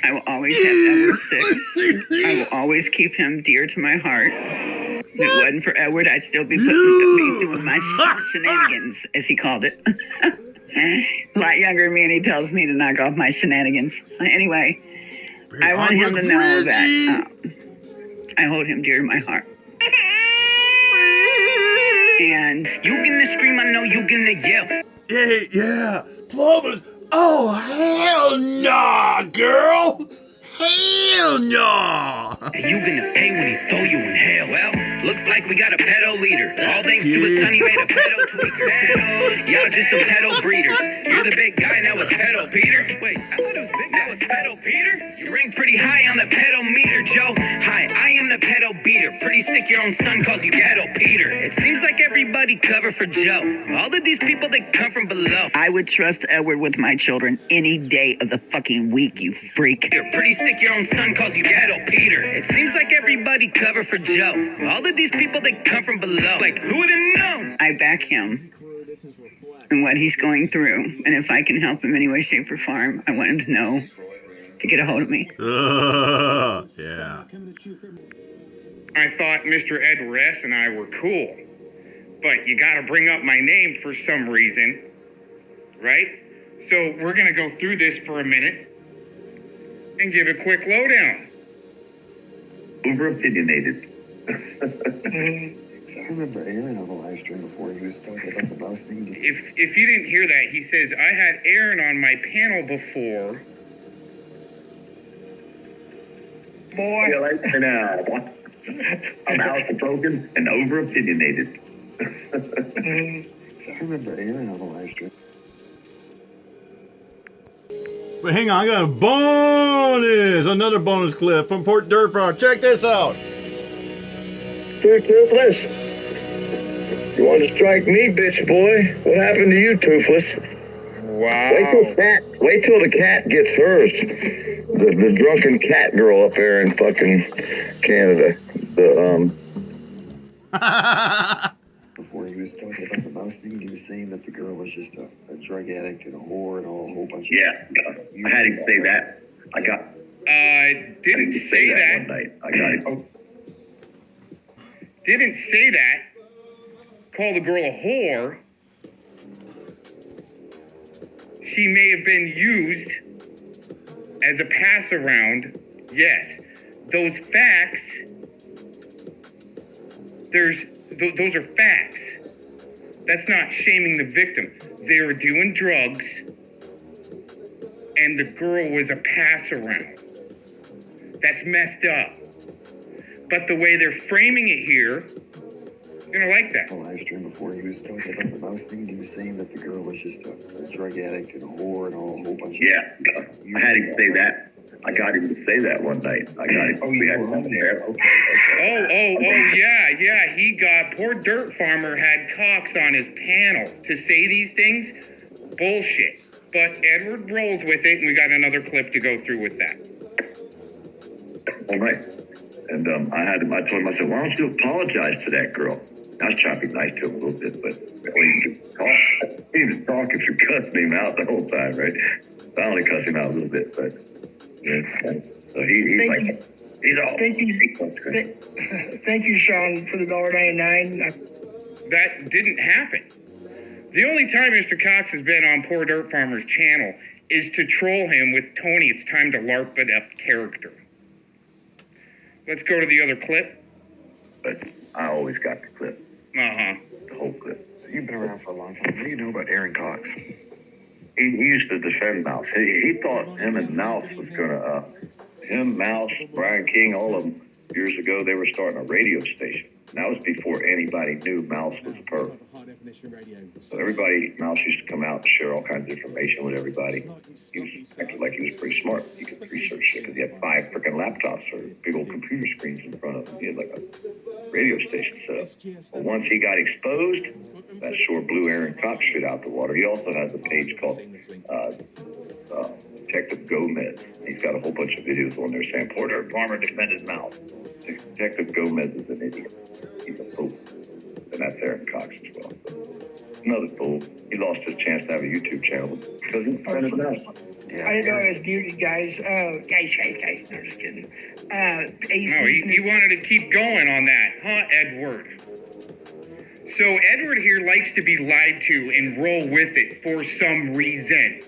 I will always have Edward 6. I will always keep him dear to my heart. If it wasn't for Edward, I'd still be doing my shenanigans, as he called it. A lot younger than me, and he tells me to knock off my shenanigans. Anyway, I want him to know that I hold him dear to my heart. And you gonna scream, I know you gonna yell. Hey, yeah, Clovis. Oh, hell nah, girl. Hell no! And you gonna pay when he throw you in hell. Well, looks like we got a pedo leader. All thanks to a son, he made a pedo tweaker. Pedos, y'all just some pedo breeders. You're the big guy, now it's pedo Peter. Wait, I thought it was big, now it's pedo Peter? You rank pretty high on the pedo meter, Joe. Hi, I am the pedo beater. Pretty sick your own son calls you pedo Peter. It seems like everybody cover for Joe. All of these people that come from below. I would trust Edward with my children any day of the fucking week, you freak. You're pretty sick your own son calls you pedo Peter. It seems like everybody cover for Joe. All of these people that come from below. Like, who would have known? I back him and what he's going through. And if I can help him any way, shape, or form, I want him to know to get a hold of me. Yeah. I thought Mr. Edward S. and I were cool. But you gotta bring up my name for some reason, right? So we're going to go through this for a minute and give a quick lowdown. Over-opinionated. I remember Aaron on the live stream before he was talking about the mouse thing. If you didn't hear that, he says, I had Aaron on my panel before. Boy. You like it now. I'm outspoken and over-opinionated. I remember Aaron on the live stream. But hang on, I got a bonus! Another bonus clip from Port Dirt Farm. Check this out. Toothless. You want to strike me, bitch boy? What happened to you, Toothless? Wow. Wait till the cat gets hers. The drunken cat girl up there in fucking Canada. Before he was talking about the mouse thing, he was saying that the girl was just a drug addict and a whore and a whole bunch of... Yeah, I had him say that. I Didn't say that. One night. I got it. Didn't say that. Call the girl a whore. She may have been used as a pass around. Yes. Those facts, those are facts. That's not shaming the victim. They were doing drugs and the girl was a pass around. That's messed up. But the way they're framing it here, you're gonna like that. On the live stream before he was talking about the mouse thing, he was saying that the girl was just a drug addict and a whore and a whole bunch of... Yeah, I had him say that. I got him to say that one night. I got him. We had him there. Yeah. He got, poor Dirt Farmer had Cox on his panel to say these things. Bullshit. But Edward rolls with it, and we got another clip to go through with that. All right. And I told him, I said, why don't you apologize to that girl? I was trying to be nice to him a little bit, but he was talking through cussing him out the whole time, right? I only cussed him out a little bit, but yeah. So he's like, he's all. Thank you, Sean, for the $1.99. That didn't happen. The only time Mr. Cox has been on Poor Dirt Farmer's channel is to troll him with Tony. It's time to LARP it up character. Let's go to the other clip. But I always got the clip. The whole clip. So you've been around for a long time. What do you know about Aaron Cox? He used to defend Mouse. He thought him and Mouse was gonna, him, Mouse, Brian King, all of them, years ago, they were starting a radio station. And that was before anybody knew Mouse was a perp. So everybody, Mouse used to come out and share all kinds of information with everybody. He was acted like he was pretty smart. He could research shit because he had 5 freaking laptops or big old computer screens in front of him. He had like a radio station set up. But once he got exposed, that sure blew Aaron Cox shit out the water. He also has a page called Detective Gomez. He's got a whole bunch of videos on there saying Poor Dirt Farmer defended Mouse. Detective Gomez is an idiot. He's a fool. And that's Aaron Cox as well. So, another fool. He lost his chance to have a YouTube channel because he defended Mouse. I didn't know it was beauty, guys. Guys. No, just kidding. No, he wanted to keep going on that, huh, Edward? So Edward here likes to be lied to and roll with it for some reason.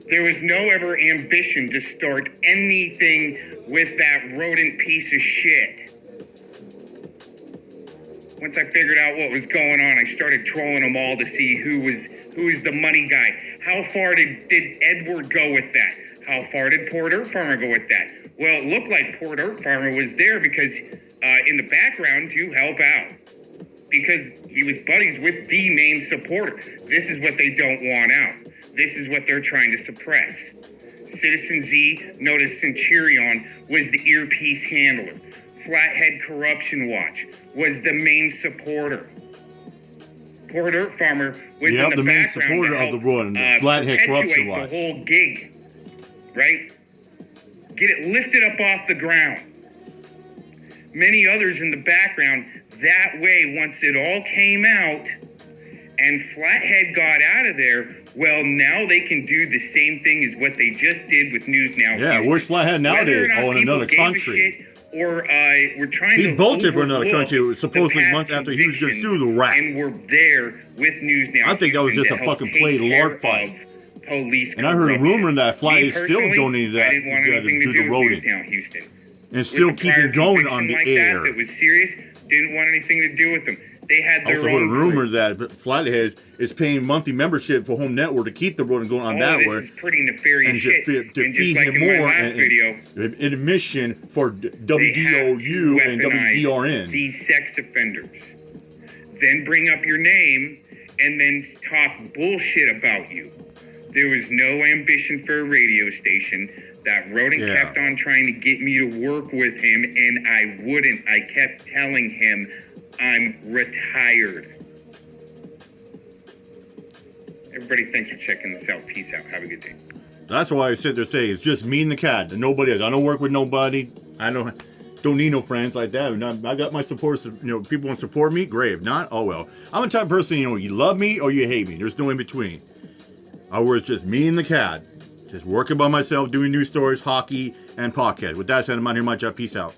There was no ever ambition to start anything with that rodent piece of shit. Once I figured out what was going on, I started trolling them all to see who was the money guy. How far did Edward go with that? How far did Poor Dirt Farmer go with that? Well, it looked like Poor Dirt Farmer was there because in the background to help out. Because he was buddies with the main supporter. This is what they don't want out. This is what they're trying to suppress. Citizen Z, notice Centurion, was the earpiece handler. Flathead Corruption Watch was the main supporter. Poor Dirt Farmer was in the main background supporter to help, of the run, Flathead Corruption Watch. The whole gig, right? Get it lifted up off the ground. Many others in the background. That way, once it all came out and Flathead got out of there, well, now they can do the same thing as what they just did with News Now. Yeah, where's Flathead nowadays? Oh, in another country. or we're trying He to bolted for another overlook country supposedly the months past after he was going to sue the convictions, rat. and we're there with News Now. I think that was just Houston a to help fucking take played care LARP fight. of Police And I heard a corruption. rumor that Fly Me is still personally, donating that I didn't want anything to to do the with rodent. News Now Houston. And still With the keep prior it going on conviction the like air. That was serious. Didn't want anything to do with them. They had I their also heard a own rumor that Flathead is paying monthly membership for Home Network to keep the rodent going on that this way. is pretty nefarious And shit. to And just feed like him in my more last video, in admission for WDOU and weaponize WDRN. these sex offenders. Then bring up your name and then talk bullshit about you. There was no ambition for a radio station. That rodent kept on trying to get me to work with him, and I wouldn't. I kept telling him I'm retired. Everybody, thanks for checking this out. Peace out. Have a good day. That's why I sit there saying it's just me and the cat and nobody else. I don't work with nobody. I don't need no friends like that. I got my supporters. People want to support me. Great. If not, oh well. I'm the type of person. You love me or you hate me. There's no in between. Or it's just me and the cat, just working by myself, doing news stories, hockey, and podcast. With that said, I'm out here. My job. Peace out.